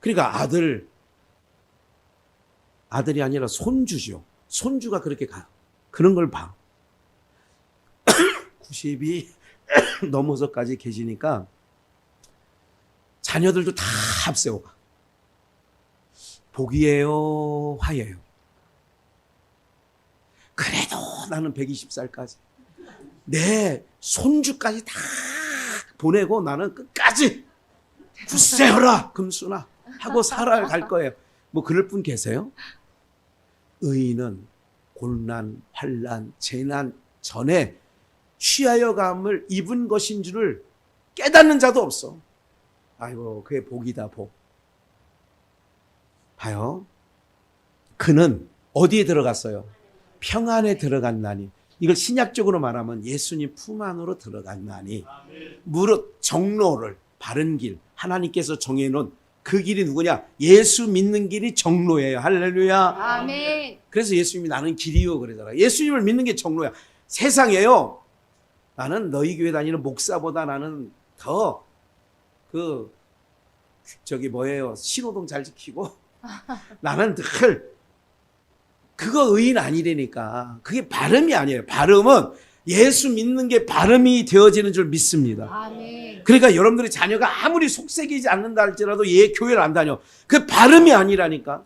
그러니까 아들이 아니라 손주죠. 손주가 그렇게 가요. 그런 걸 봐. 90이 넘어서까지 계시니까 자녀들도 다 앞세워 가. 복이에요, 화예요. 그래도 나는 120살까지 내 손주까지 다 보내고 나는 끝까지 굳세어라 금수나 하고 살아갈 거예요. 뭐 그럴 분 계세요? 의인은 고난, 환난, 재난 전에 취하여 감을 입은 것인 줄을 깨닫는 자도 없어. 아이고 그게 복이다 복. 봐요. 그는 어디에 들어갔어요? 평안에 들어갔나니. 이걸 신약적으로 말하면 예수님 품 안으로 들어갔나니. 무릇 정로를 바른 길 하나님께서 정해놓은 그 길이 누구냐? 예수 믿는 길이 정로예요. 할렐루야. 아멘. 그래서 예수님이 나는 길이요 그러잖아요. 예수님을 믿는 게 정로야. 세상에요. 나는 너희 교회 다니는 목사보다 나는 더 신호등 잘 지키고 나는 늘 그거 의인 아니라니까. 그게 발음이 아니에요. 발음은 예수 믿는 게 발음이 되어지는 줄 믿습니다. 아멘. 그러니까 여러분들의 자녀가 아무리 속색이지 않는다 할지라도 얘 교회를 안 다녀. 그 발음이 아니라니까.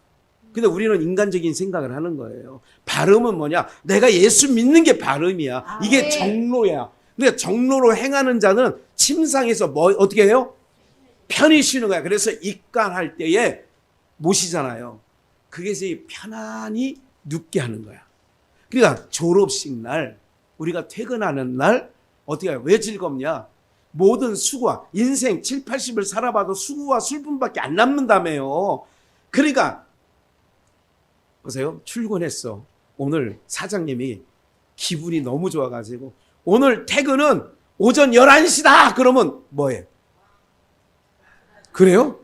근데 우리는 인간적인 생각을 하는 거예요. 발음은 뭐냐? 내가 예수 믿는 게 발음이야. 이게 정로야. 그러니까 정로로 행하는 자는 침상에서 어떻게 해요? 편히 쉬는 거야. 그래서 입간할 때에 모시잖아요. 그게서 편안히 눕게 하는 거야. 그러니까 졸업식 날, 우리가 퇴근하는 날 어떻게 해요? 왜 즐겁냐? 모든 수고와 인생 7, 80을 살아봐도 수고와 슬픔밖에 안 남는다며요. 그러니까 보세요. 출근했어. 오늘 사장님이 기분이 너무 좋아가지고 오늘 퇴근은 오전 11시다. 그러면 뭐해? 그래요?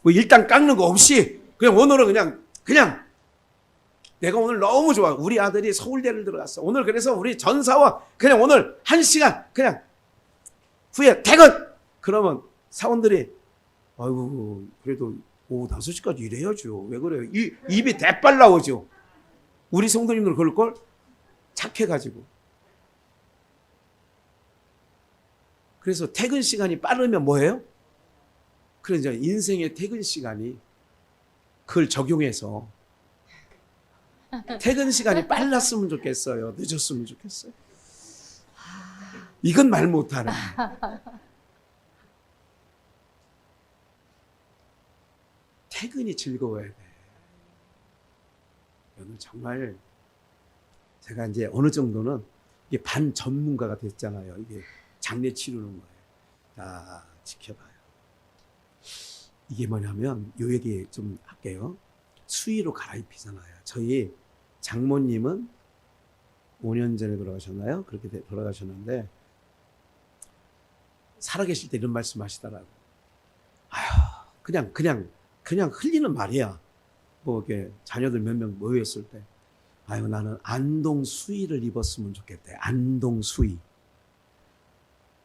뭐 일단 깎는 거 없이 그냥 오늘은 그냥 내가 오늘 너무 좋아. 우리 아들이 서울대를 들어갔어. 오늘 그래서 우리 전사와 그냥 오늘 1시간 그냥 후에 퇴근! 그러면 사원들이 아이고 그래도 오후 5시까지 일해야죠. 왜 그래요? 입이 대빨 나오죠. 우리 성도님들 그럴걸? 착해가지고. 그래서 퇴근 시간이 빠르면 뭐예요? 그래서 인생의 퇴근 시간이 그걸 적용해서 퇴근 시간이 빨랐으면 좋겠어요. 늦었으면 좋겠어요. 이건 말 못하네. 퇴근이 즐거워야 돼. 오늘 정말 제가 이제 어느 정도는 이게 반 전문가가 됐잖아요. 이게 장례 치르는 거예요. 자, 지켜봐요. 이게 뭐냐면 요 얘기 좀 할게요. 수의로 갈아입히잖아요. 저희 장모님은 5년 전에 돌아가셨나요? 그렇게 돌아가셨는데 살아계실 때 이런 말씀 하시더라고요. 아휴, 그냥 흘리는 말이야. 뭐 이렇게 자녀들 몇 명 모였을 때 아유 나는 안동 수의를 입었으면 좋겠대. 안동 수의.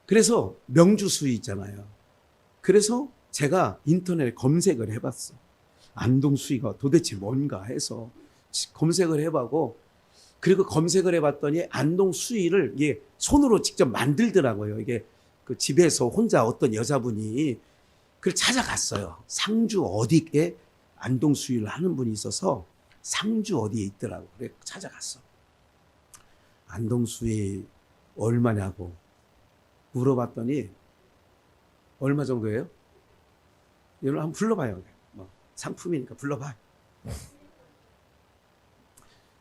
그래서 명주 수의 있잖아요. 그래서 제가 인터넷에 검색을 해봤어. 안동수의가 도대체 뭔가 해서 검색을 해보고, 그리고 검색을 해봤더니 안동수의를 이게 손으로 직접 만들더라고요. 이게 그 집에서 혼자 어떤 여자분이 그걸 찾아갔어요. 상주 어디에 안동수의를 하는 분이 있어서 상주 어디에 있더라고. 그래 찾아갔어. 안동수의 얼마냐고 물어봤더니 얼마 정도예요? 이걸 한번 불러봐요. 뭐 상품이니까 불러봐요.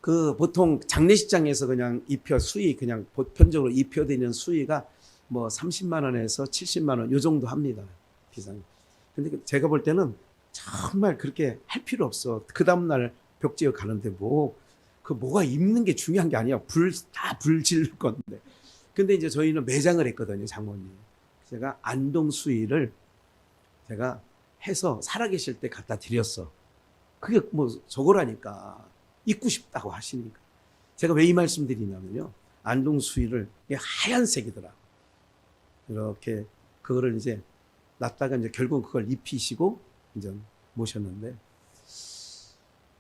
그 보통 장례식장에서 그냥 입혀 수의 그냥 보편적으로 입혀되는 수의가 뭐 30만 원에서 70만 원 요 정도 합니다. 비싼. 근데 제가 볼 때는 정말 그렇게 할 필요 없어. 그 다음 날 벽지에 가는데 뭐가 입는 게 중요한 게 아니야. 다 불 지를 건데. 근데 이제 저희는 매장을 했거든요, 장모님. 제가 안동 수의를 제가 해서 살아계실 때 갖다 드렸어. 그게 뭐 저거라니까. 입고 싶다고 하시니까. 제가 왜 이 말씀 드리냐면요. 안동 수의를 이게 하얀색이더라. 이렇게 그거를 이제 놨다가 이제 결국 그걸 입히시고 이제 모셨는데,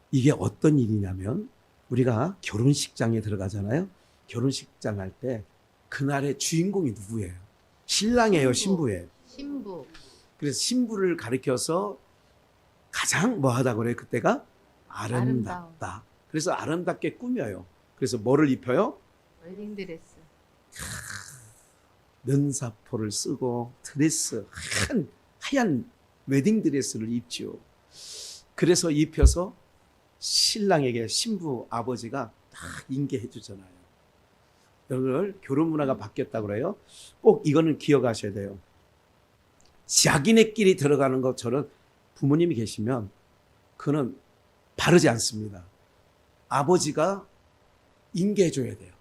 이게 어떤 일이냐면 우리가 결혼식장에 들어가잖아요. 결혼식장 할 때 그날의 주인공이 누구예요? 신랑이에요, 신부예요? 신부. 그래서 신부를 가리켜서 가장 뭐 하다 그래요? 그때가 아름답다. 그래서 아름답게 꾸며요. 그래서 뭐를 입혀요? 웨딩드레스. 면사포를 쓰고 드레스, 하얀 웨딩드레스를 입죠. 그래서 입혀서 신랑에게 신부 아버지가 딱 인계해 주잖아요. 이걸 결혼 문화가 바뀌었다고 그래요. 꼭 이거는 기억하셔야 돼요. 자기네끼리 들어가는 것처럼 부모님이 계시면 그는 바르지 않습니다. 아버지가 인계해줘야 돼요.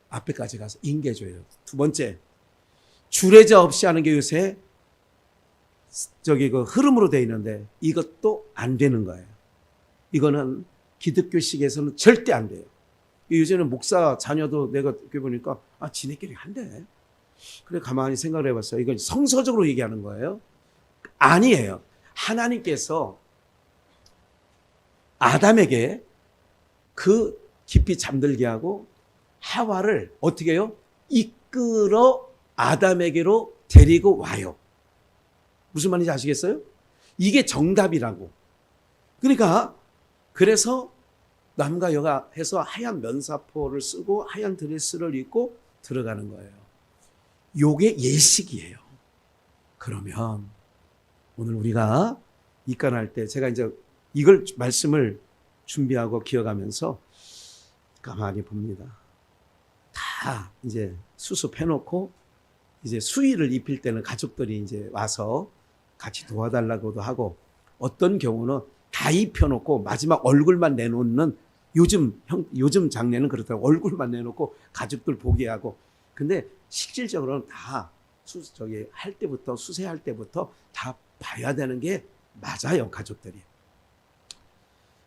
앞에까지 가서 인계해줘야 돼요. 두 번째, 주례자 없이 하는 게 요새 그 흐름으로 돼 있는데 이것도 안 되는 거예요. 이거는 기독교식에서는 절대 안 돼요. 요새는 목사 자녀도 내가 이렇게 보니까 지네끼리 한대. 그래 가만히 생각을 해봤어요. 이건 성서적으로 얘기하는 거예요? 아니에요. 하나님께서 아담에게 그 깊이 잠들게 하고 하와를 어떻게 해요? 이끌어 아담에게로 데리고 와요. 무슨 말인지 아시겠어요? 이게 정답이라고. 그러니까 그래서 남과 여가 해서 하얀 면사포를 쓰고 하얀 드레스를 입고 들어가는 거예요. 요게 예식이에요. 그러면 오늘 우리가 입간할 때 제가 이제 이걸 말씀을 준비하고 기억하면서 가만히 봅니다. 다 이제 수습해놓고 이제 수의를 입힐 때는 가족들이 이제 와서 같이 도와달라고도 하고, 어떤 경우는 다 입혀놓고 마지막 얼굴만 내놓는 요즘 장례는 그렇다고 얼굴만 내놓고 가족들 보게 하고. 근데 실질적으로는 다 할 때부터 수세할 때부터 다 봐야 되는 게 맞아요, 가족들이.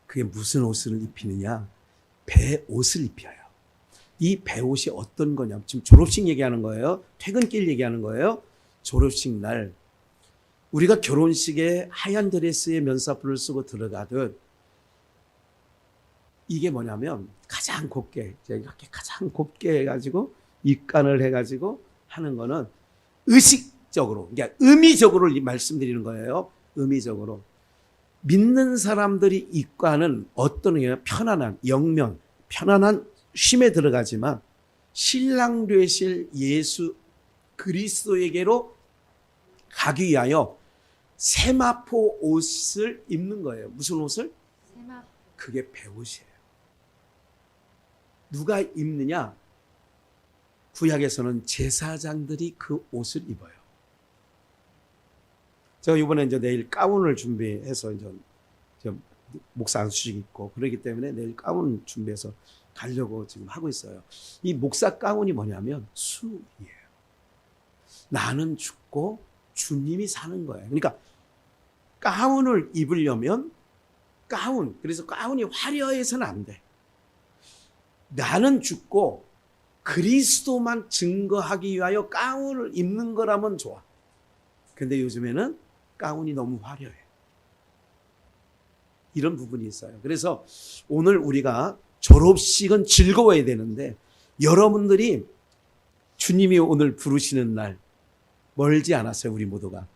그게 무슨 옷을 입히느냐? 배옷을 입혀요. 이 배옷이 어떤 거냐? 지금 졸업식 얘기하는 거예요? 퇴근길 얘기하는 거예요? 졸업식 날 우리가 결혼식에 하얀 드레스에 면사포를 쓰고 들어가듯, 이게 뭐냐면 가장 곱게 이렇게 가장 곱게 해가지고 입간을 해가지고 하는 거는 의식적으로, 그러니까 의미적으로 말씀드리는 거예요. 의미적으로. 믿는 사람들이 입간은 어떤 게 편안한 영면, 편안한 쉼에 들어가지만 신랑 되실 예수 그리스도에게로 가기 위하여 세마포 옷을 입는 거예요. 무슨 옷을? 세마포. 그게 배옷이에요. 누가 입느냐? 구약에서는 제사장들이 그 옷을 입어요. 제가 이번에 이제 내일 가운을 준비해서 이제 목사 안수식 입고 그러기 때문에 내일 가운 준비해서 가려고 지금 하고 있어요. 이 목사 가운이 뭐냐면 수예요. 나는 죽고 주님이 사는 거예요. 그러니까 가운을 입으려면 그래서 가운이 화려해서는 안 돼. 나는 죽고 그리스도만 증거하기 위하여 가운을 입는 거라면 좋아. 근데 요즘에는 가운이 너무 화려해. 이런 부분이 있어요. 그래서 오늘 우리가 졸업식은 즐거워야 되는데 여러분들이 주님이 오늘 부르시는 날 멀지 않았어요. 우리 모두가.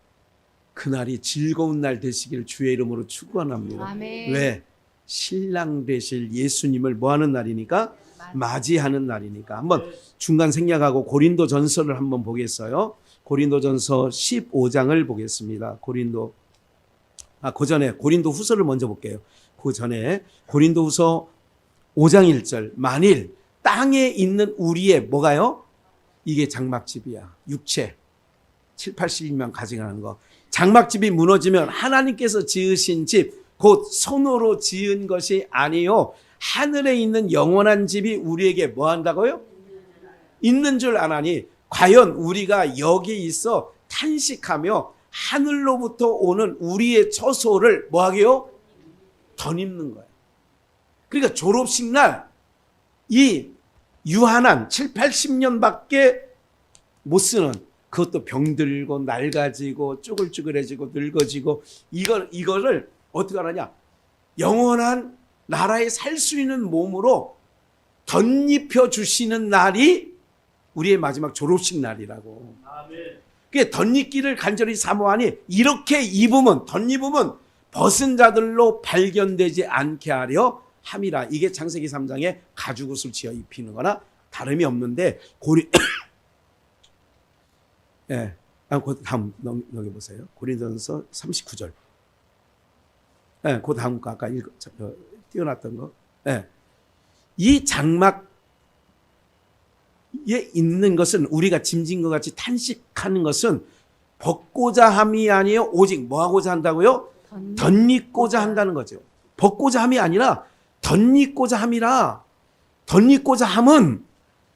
그날이 즐거운 날 되시길 주의 이름으로 축원합니다. 아멘. 왜? 신랑 되실 예수님을 뭐하는 날이니까? 맞이하는 날이니까. 한번 중간 생략하고 고린도 전서를 한번 보겠어요. 고린도 전서 15장을 보겠습니다. 그 전에 고린도 후서를 먼저 볼게요. 그 전에 고린도 후서 5장 1절. 만일 땅에 있는 우리의 뭐가요? 이게 장막집이야. 육체. 7, 80명 가져가는 거. 장막집이 무너지면 하나님께서 지으신 집, 곧 손으로 지은 것이 아니요 하늘에 있는 영원한 집이 우리에게 뭐 한다고요? 있는 줄 아나니 과연 우리가 여기 있어 탄식하며 하늘로부터 오는 우리의 처소를 뭐 하게요? 덧입는 거예요. 그러니까 졸업식 날 이 유한한 7, 80년밖에 못 쓰는, 그것도 병들고 낡아지고 쭈글쭈글해지고 늙어지고 이거를 어떻게 하느냐? 영원한 나라에 살 수 있는 몸으로 덧입혀 주시는 날이 우리의 마지막 졸업식 날이라고. 그게 덧입기를 간절히 사모하니 이렇게 덧입으면 벗은 자들로 발견되지 않게 하려 함이라. 이게 창세기 3장에 가죽옷을 지어 입히는 거나 다름이 없는데 예. 그 다음 여기 보세요. 고린도전서 39절. 예, 그 다음 거 아까 띄워놨던 거. 예. 이 장막에 있는 것은 우리가 짐진 것 같이 탄식하는 것은 벗고자 함이 아니요 오직 뭐 하고자 한다고요? 덧입고자 한다는 거죠. 벗고자 함이 아니라 덧입고자 함이라. 덧입고자 함은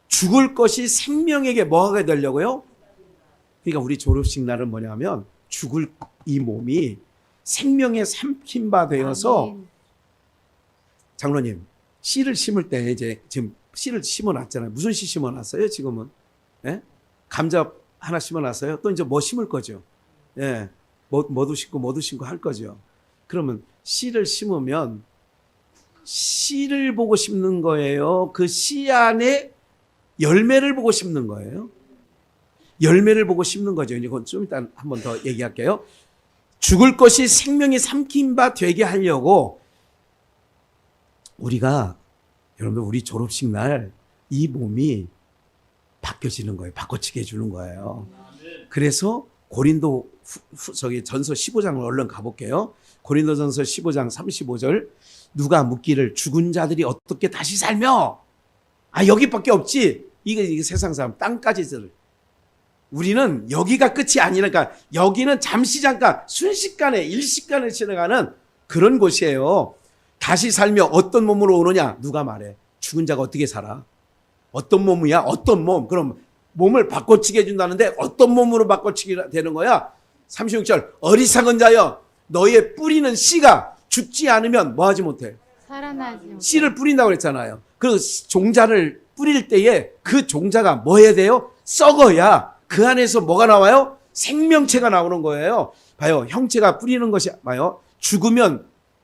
죽을 것이 생명에게 뭐 하게 되려고요? 그러니까 우리 졸업식 날은 뭐냐면 죽을 이 몸이 생명의 삼킨 바 되어서. 아멘. 장로님, 씨를 심을 때 이제 지금 씨를 심어놨잖아요. 무슨 씨 심어놨어요 지금은? 예? 감자 하나 심어놨어요. 또 이제 뭐 심을 거죠. 예, 뭐도 심고 할 거죠. 그러면 씨를 심으면 씨를 보고 심는 거예요? 그 씨 안에 열매를 보고 심는 거예요? 열매를 보고 심는 거죠. 이건 좀 이따 한 번 더 얘기할게요. 죽을 것이 생명이 삼킨 바 되게 하려고 우리가, 여러분들 우리 졸업식 날 이 몸이 바뀌어지는 거예요. 바꿔치게 해주는 거예요. 그래서 고린도 전서 15장을 얼른 가볼게요. 고린도 전서 15장 35절. 누가 묻기를 죽은 자들이 어떻게 다시 살며? 여기밖에 없지. 이게 세상 사람 땅까지들. 우리는 여기가 끝이 아니니까 여기는 잠시 잠깐 순식간에 일시간을 지나가는 그런 곳이에요. 다시 살며 어떤 몸으로 오느냐? 누가 말해? 죽은 자가 어떻게 살아? 어떤 몸이야? 어떤 몸? 그럼 몸을 바꿔치게 해준다는데 어떤 몸으로 바꿔치게 되는 거야? 36절. 어리석은 자여, 너의 뿌리는 씨가 죽지 않으면 뭐 하지 못해? 살아나지 못해. 씨를 뿌린다고 그랬잖아요. 그 종자를 뿌릴 때에 그 종자가 뭐 해야 돼요? 썩어야 그 안에서 뭐가 나와요? 생명체가 나오는 거예요. 봐요. 형체가 뿌리는 것이 봐요.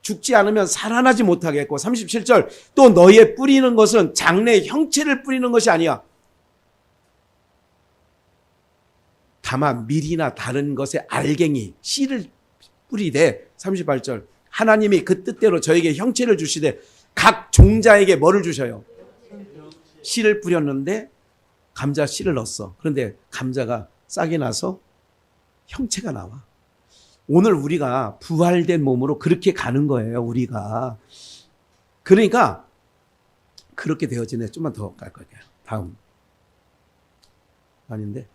죽지 않으면 살아나지 못하겠고. 37절. 또 너의 뿌리는 것은 장래 형체를 뿌리는 것이 아니야. 다만 밀이나 다른 것의 알갱이 씨를 뿌리되. 38절. 하나님이 그 뜻대로 저에게 형체를 주시되 각 종자에게 뭐를 주셔요? 씨를 뿌렸는데 감자 씨를 넣었어. 그런데 감자가 싹이 나서 형체가 나와. 오늘 우리가 부활된 몸으로 그렇게 가는 거예요. 우리가. 그러니까 그렇게 되어지네. 좀만 더 갈 거예요. 다음. 아닌데.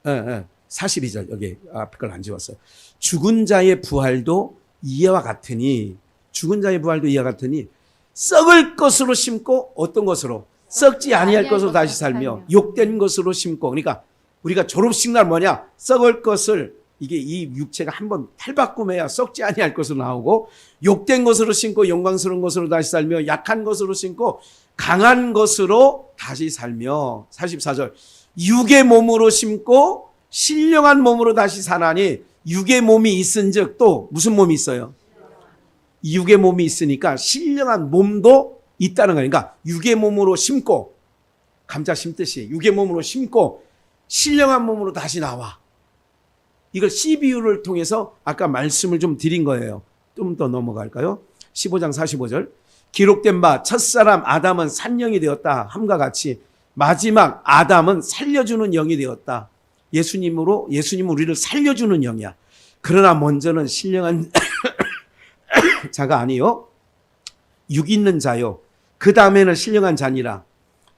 42절 여기 앞에 걸 안 지웠어요. 죽은 자의 부활도 이와 같으니, 죽은 자의 부활도 이와 같으니 썩을 것으로 심고 어떤 것으로? 썩지 아니할 것으로 다시 살며 욕된 것으로 심고. 그러니까 우리가 졸업식 날 뭐냐? 썩을 것을, 이게 이 육체가 한번 탈바꿈해야 썩지 아니할 것으로 나오고, 욕된 것으로 심고 영광스러운 것으로 다시 살며 약한 것으로 심고 강한 것으로 다시 살며. 44절. 육의 몸으로 심고 신령한 몸으로 다시 사나니. 육의 몸이 있은즉 또 무슨 몸이 있어요? 육의 몸이 있으니까 신령한 몸도 있다는 거예요. 그러니까 육의 몸으로 심고, 감자 심듯이 육의 몸으로 심고 신령한 몸으로 다시 나와. 이걸 C 비유를 통해서 아까 말씀을 좀 드린 거예요. 좀 더 넘어갈까요? 15장 45절. 기록된 바 첫사람 아담은 산영이 되었다 함과 같이 마지막 아담은 살려주는 영이 되었다. 예수님은 우리를 살려주는 영이야. 그러나 먼저는 신령한 자가 아니요 육 있는 자요 그 다음에는 신령한 자니라.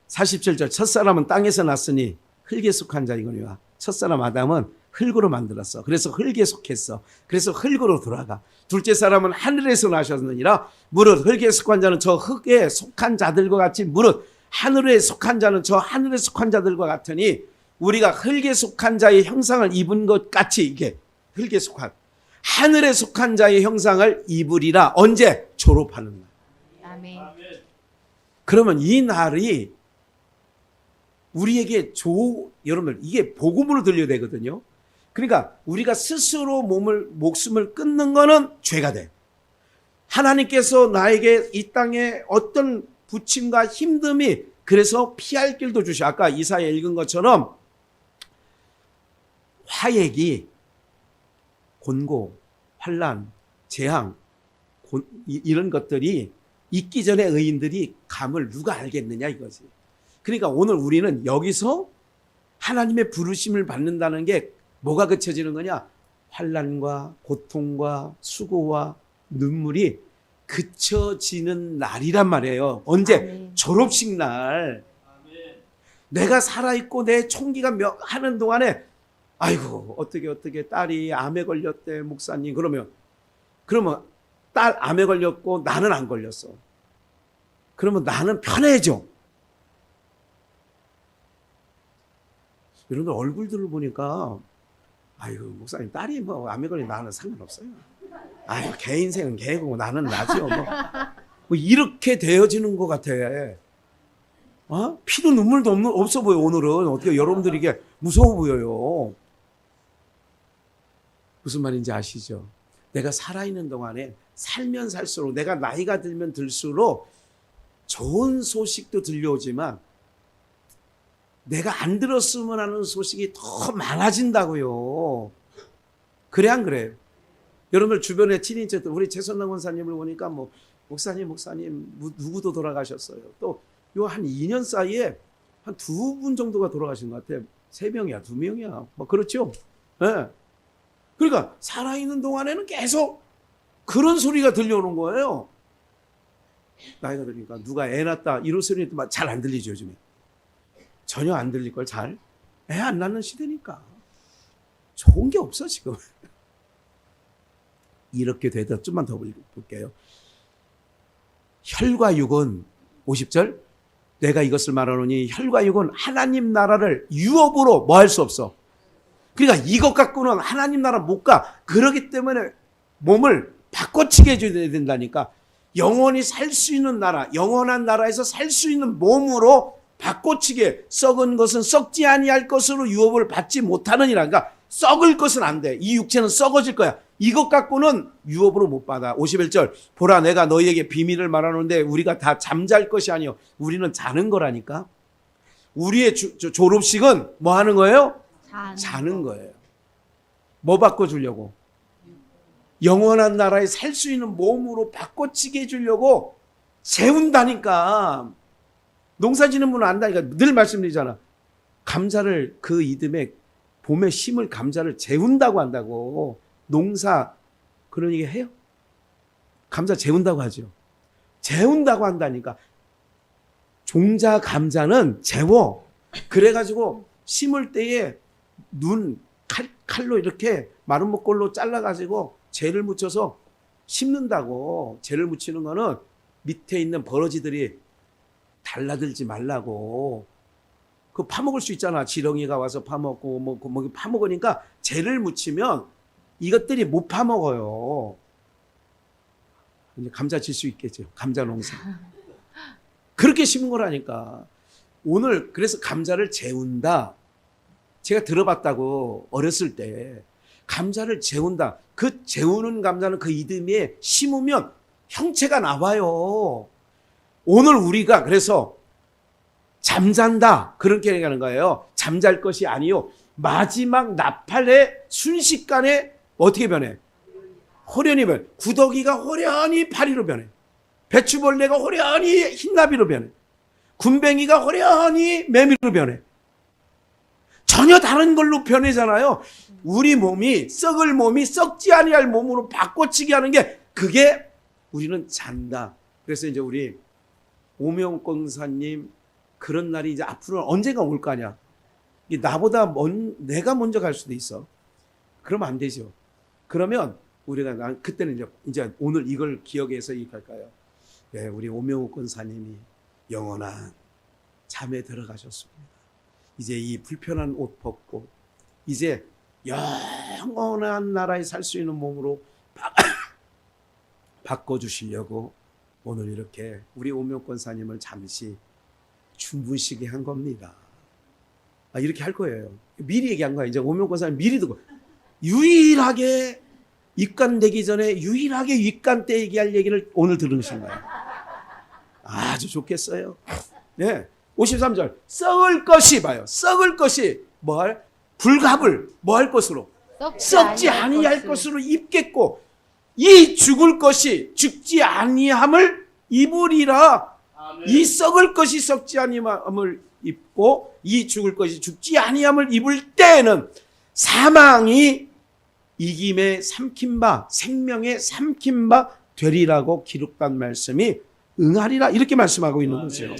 47절. 첫사람은 땅에서 났으니 흙에 속한 자이거니와. 첫사람 아담은 흙으로 만들었어. 그래서 흙에 속했어. 그래서 흙으로 돌아가. 둘째 사람은 하늘에서 나셨느니라. 무릇 흙에 속한 자는 저 흙에 속한 자들과 같이 무릇 하늘에 속한 자는 저 하늘에 속한 자들과 같으니 우리가 흙에 속한 자의 형상을 입은 것 같이 이게 흙에 속한 하늘에 속한 자의 형상을 입으리라. 언제? 졸업하는 날. 아멘. 그러면 이 날이 우리에게 여러분들 이게 복음으로 들려야 되거든요. 그러니까 우리가 스스로 목숨을 끊는 거는 죄가 돼. 하나님께서 나에게 이 땅에 어떤 부침과 힘듦이 그래서 피할 길도 주셔. 아까 이사야 읽은 것처럼 화액이 곤고, 환난, 재앙 이런 것들이 있기 전에 의인들이 감을 누가 알겠느냐 이거지. 그러니까 오늘 우리는 여기서 하나님의 부르심을 받는다는 게 뭐가 그쳐지는 거냐? 환난과 고통과 수고와 눈물이 그쳐지는 날이란 말이에요. 언제? 아멘. 졸업식 날. 내가 살아있고 내 총기가 하는 동안에 아이고 어떻게 딸이 암에 걸렸대 목사님. 그러면 딸 암에 걸렸고 나는 안 걸렸어. 그러면 나는 편해져. 여러분들 얼굴들을 보니까 아이고 목사님 딸이 뭐 암에 걸린 나는 상관없어요. 아유 걔 인생은 걔고 나는 나지요. 뭐 이렇게 되어지는 것 같아. 피도 눈물도 없어 보여. 오늘은 어떻게 여러분들이 이게 무서워 보여요. 무슨 말인지 아시죠? 내가 살아있는 동안에 살면 살수록 내가 나이가 들면 들수록 좋은 소식도 들려오지만 내가 안 들었으면 하는 소식이 더 많아진다고요. 그래 안 그래요? 여러분들 주변에 친인척들 우리 최선남 원사님을 보니까 뭐 목사님 누구도 돌아가셨어요. 또 요 한 2년 사이에 한 2분 정도가 돌아가신 것 같아요. 3명이야 2명이야 뭐 그렇죠? 네. 그러니까 살아있는 동안에는 계속 그런 소리가 들려오는 거예요. 나이가 드니까 누가 애 낳았다 이런 소리도 잘 안 들리죠 요즘에. 전혀 안 들릴 걸 잘. 애 안 낳는 시대니까. 좋은 게 없어 지금. 이렇게 되다 좀만 더 볼게요. 혈과 육은 50절 내가 이것을 말하노니 혈과 육은 하나님 나라를 유업으로 뭐 할 수 없어. 그러니까 이것 갖고는 하나님 나라 못 가. 그렇기 때문에 몸을 바꿔치게 해줘야 된다니까. 영원히 살 수 있는 나라, 영원한 나라에서 살 수 있는 몸으로 바꿔치게. 썩은 것은 썩지 아니할 것으로 유업을 받지 못하느니라. 그러니까 썩을 것은 안 돼. 이 육체는 썩어질 거야. 이것 갖고는 유업으로 못 받아. 51절 보라 내가 너희에게 비밀을 말하는데 우리가 다 잠잘 것이 아니요 우리는 자는 거라니까. 우리의 졸업식은 뭐 하는 거예요? 자는 거예요. 뭐 바꿔주려고? 영원한 나라에 살 수 있는 몸으로 바꿔치게 해주려고 재운다니까. 농사 지는 분은 안다니까. 늘 말씀드리잖아. 감자를 그 이듬해 봄에 심을 감자를 재운다고 한다고. 농사 그런 얘기 해요? 감자 재운다고 하죠. 재운다고 한다니까. 종자 감자는 재워. 그래가지고 심을 때에 칼로 이렇게 마른 목골로 잘라가지고 재를 묻혀서 심는다고. 재를 묻히는 거는 밑에 있는 버러지들이 달라들지 말라고. 그 파먹을 수 있잖아. 지렁이가 와서 파먹고 뭐 파먹으니까 재를 묻히면 이것들이 못 파먹어요. 이제 감자 질 수 있겠죠. 감자 농사. 그렇게 심은 거라니까. 오늘 그래서 감자를 재운다. 제가 들어봤다고 어렸을 때. 감자를 재운다. 그 재우는 감자는 그 이듬해에 심으면 형체가 나와요. 오늘 우리가 그래서 잠잔다 그렇게 얘기하는 거예요. 잠잘 것이 아니요 마지막 나팔의 순식간에 어떻게 변해? 호련히 변해. 구더기가 호련히 파리로 변해. 배추벌레가 호련히 흰나비로 변해. 군뱅이가 호련히 매미로 변해. 전혀 다른 걸로 변해잖아요. 우리 몸이 썩을 몸이 썩지 아니할 몸으로 바꿔치기 하는 게 그게 우리는 잔다. 그래서 이제 우리 오명권사님 그런 날이 이제 앞으로 언젠가 올 거 아니야. 나보다 내가 먼저 갈 수도 있어. 그러면 안 되죠. 그러면 우리가 그때는 이제 오늘 이걸 기억해서 얘기할까요? 네, 우리 오명욱 권사님이 영원한 잠에 들어가셨습니다. 이제 이 불편한 옷 벗고 이제 영원한 나라에 살 수 있는 몸으로 바꿔주시려고 오늘 이렇게 우리 오명욱 권사님을 잠시 주무시게 한 겁니다. 이렇게 할 거예요. 미리 얘기한 거야. 이제 오명욱 권사님 미리 듣고 유일하게 입관되기 전에 유일하게 입관 때 얘기할 얘기를 오늘 들으신 거예요. 아주 좋겠어요. 네. 53절. 썩을 것이 봐요. 썩을 것이 뭐할? 불갑을 뭐할 것으로? 썩지 아니할 것으로 입겠고 이 죽을 것이 죽지 아니함을 입으리라. 이 썩을 것이 썩지 아니함을 입고 이 죽을 것이 죽지 아니함을 입을 때에는 사망이 이김에 삼킨 바 생명에 삼킨 바 되리라고 기록된 말씀이 응하리라 이렇게 말씀하고 있는 거죠.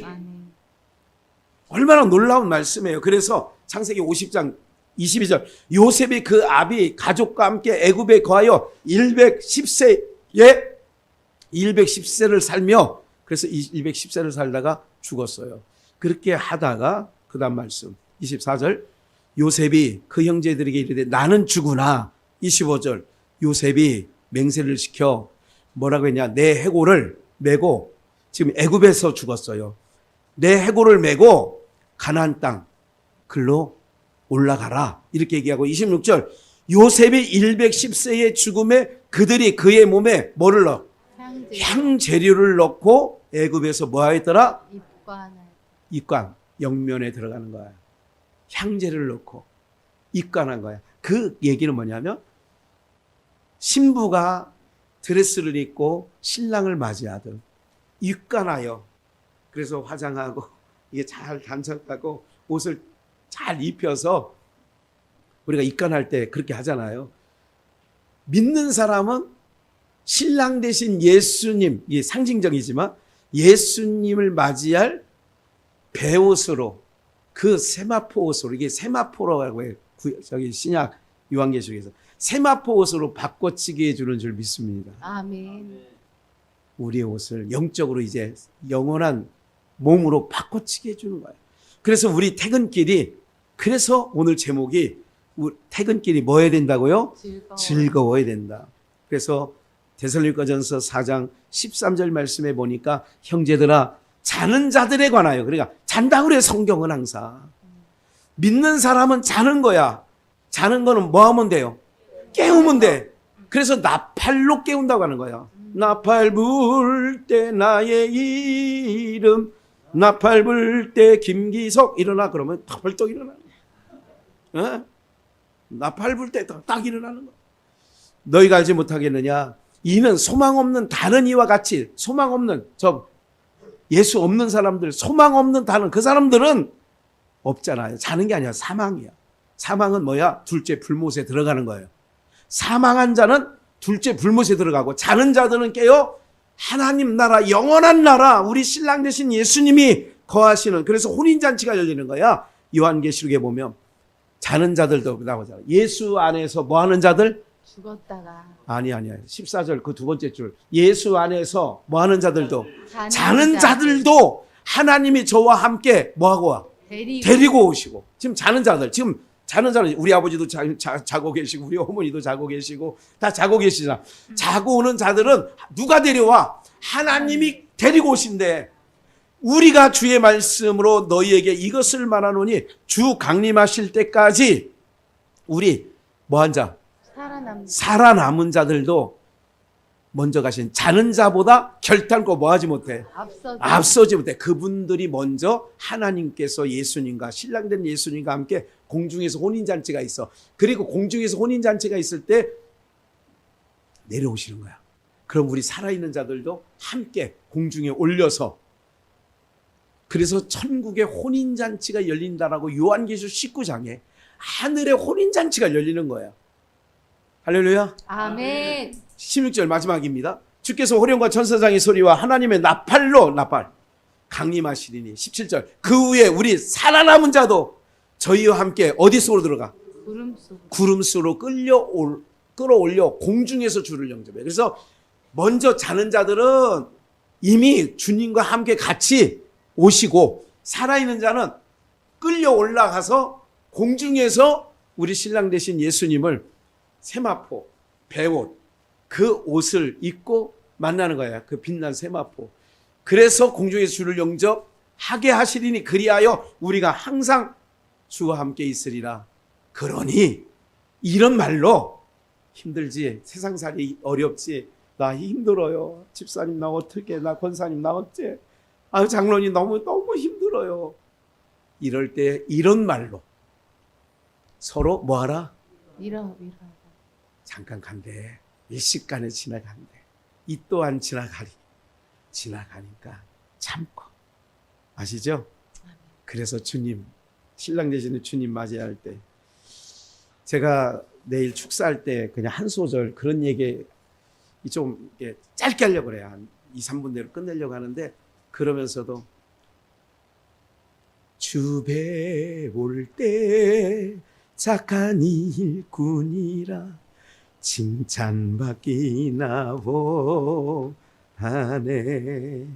얼마나 놀라운 말씀이에요. 그래서 창세기 50장 22절 요셉이 그 아비 가족과 함께 애굽에 거하여 110세를 살며 그래서 110세를 살다가 죽었어요. 그렇게 하다가 그 다음 말씀 24절 요셉이 그 형제들에게 이르되 나는 죽으나 25절 요셉이 맹세를 시켜 뭐라고 했냐 내 해골을 메고 지금 애굽에서 죽었어요. 내 해골을 메고 가나안 땅 글로 올라가라 이렇게 얘기하고 26절 요셉이 110세의 죽음에 그들이 그의 몸에 뭐를 넣어? 향재료를 넣고 애굽에서 뭐 하였더라? 입관 영면에 들어가는 거야. 향재료를 넣고 입관한 거야. 그 얘기는 뭐냐면 신부가 드레스를 입고 신랑을 맞이하듯 입관하여 그래서 화장하고 이게 잘 단착하고 옷을 잘 입혀서 우리가 입관할 때 그렇게 하잖아요. 믿는 사람은 신랑 대신 예수님, 이게 상징적이지만 예수님을 맞이할 배옷으로 그 세마포 옷으로 이게 세마포라고 해요. 저기 신약 요한계시록에서 세마포 옷으로 바꿔치기 해주는 줄 믿습니다. 아멘. 우리의 옷을 영적으로 이제 영원한 몸으로 바꿔치기 해주는 거예요. 그래서 우리 퇴근길이 그래서 오늘 제목이 퇴근길이 뭐 해야 된다고요? 즐거워야 된다. 그래서 데살로니가전서 4장 13절 말씀에 보니까 형제들아 자는 자들에 관하여 그러니까 잔다고 그래 성경은 항상 믿는 사람은 자는 거야. 자는 거는 뭐 하면 돼요? 깨우면 돼. 그래서 나팔로 깨운다고 하는 거야. 나팔 불 때 나의 이름 나팔 불 때 김기석 일어나 그러면 벌떡 일어나는 거야. 나팔 불 때 딱 일어나는 거야. 너희가 알지 못하겠느냐 이는 소망 없는 다른 이와 같이 소망 없는 예수 없는 사람들 소망 없는 다른 그 사람들은 없잖아요. 자는 게 아니라 사망이야. 사망은 뭐야? 둘째 불못에 들어가는 거예요. 사망한 자는 둘째 불못에 들어가고 자는 자들은 깨어 하나님 나라 영원한 나라 우리 신랑 되신 예수님이 거하시는 그래서 혼인잔치가 열리는 거야. 요한계시록에 보면 자는 자들도 나오잖아. 예수 안에서 뭐 하는 자들? 죽었다가 아니야 14절 그 두 번째 줄 예수 안에서 뭐 하는 자들도 자는 자들도 하나님이 저와 함께 뭐하고 와? 데리고 오시고 지금 자는 자들 우리 아버지도 자고 계시고 우리 어머니도 자고 계시고 다 자고 계시잖아. 자고 오는 자들은 누가 데려와? 하나님이 데리고 오신대. 우리가 주의 말씀으로 너희에게 이것을 말하노니 주 강림하실 때까지 우리 뭐한 자? 살아남은 자들도 먼저 가신 자는 자보다 결단코 뭐하지 못해? 앞서 앞서지 못해. 그분들이 먼저 하나님께서 예수님과 신랑된 예수님과 함께 공중에서 혼인잔치가 있어. 그리고 공중에서 혼인잔치가 있을 때 내려오시는 거야. 그럼 우리 살아있는 자들도 함께 공중에 올려서, 그래서 천국의 혼인잔치가 열린다라고 요한계시록 19장에 하늘의 혼인잔치가 열리는 거예요. 할렐루야. 아멘. 16절 마지막입니다. 주께서 호령과 천사장의 소리와 하나님의 나팔로 강림하시리니. 17절 그 후에 우리 살아남은 자도 저희와 함께 어디 속으로 들어가? 구름 속. 구름 속으로 끌어올려 공중에서 주를 영접해. 그래서 먼저 자는 자들은 이미 주님과 함께 같이 오시고, 살아있는 자는 끌려 올라가서 공중에서 우리 신랑 되신 예수님을 세마포, 배옷, 그 옷을 입고 만나는 거야. 그 빛난 세마포. 그래서 공중에서 주를 영접하게 하시리니 그리하여 우리가 항상 주와 함께 있으리라. 그러니 이런 말로 힘들지, 세상살이 어렵지, 나 힘들어요, 집사님 나 어떻게, 나 권사님 나 어째, 장로님 너무 힘들어요, 이럴 때 이런 말로 서로 뭐하라? 밀어. 잠깐 간대. 일시간에 지나간대. 이 또한 지나가니까 참고. 아시죠? 그래서 주님, 신랑 되시는 주님 맞이할 때, 제가 내일 축사할 때 그냥 한 소절 그런 얘기 좀 짧게 하려고 그래요. 한 2, 3분 내로 끝내려고 하는데, 그러면서도 주 배울 때 착한 일꾼이라 칭찬받기나 원하네.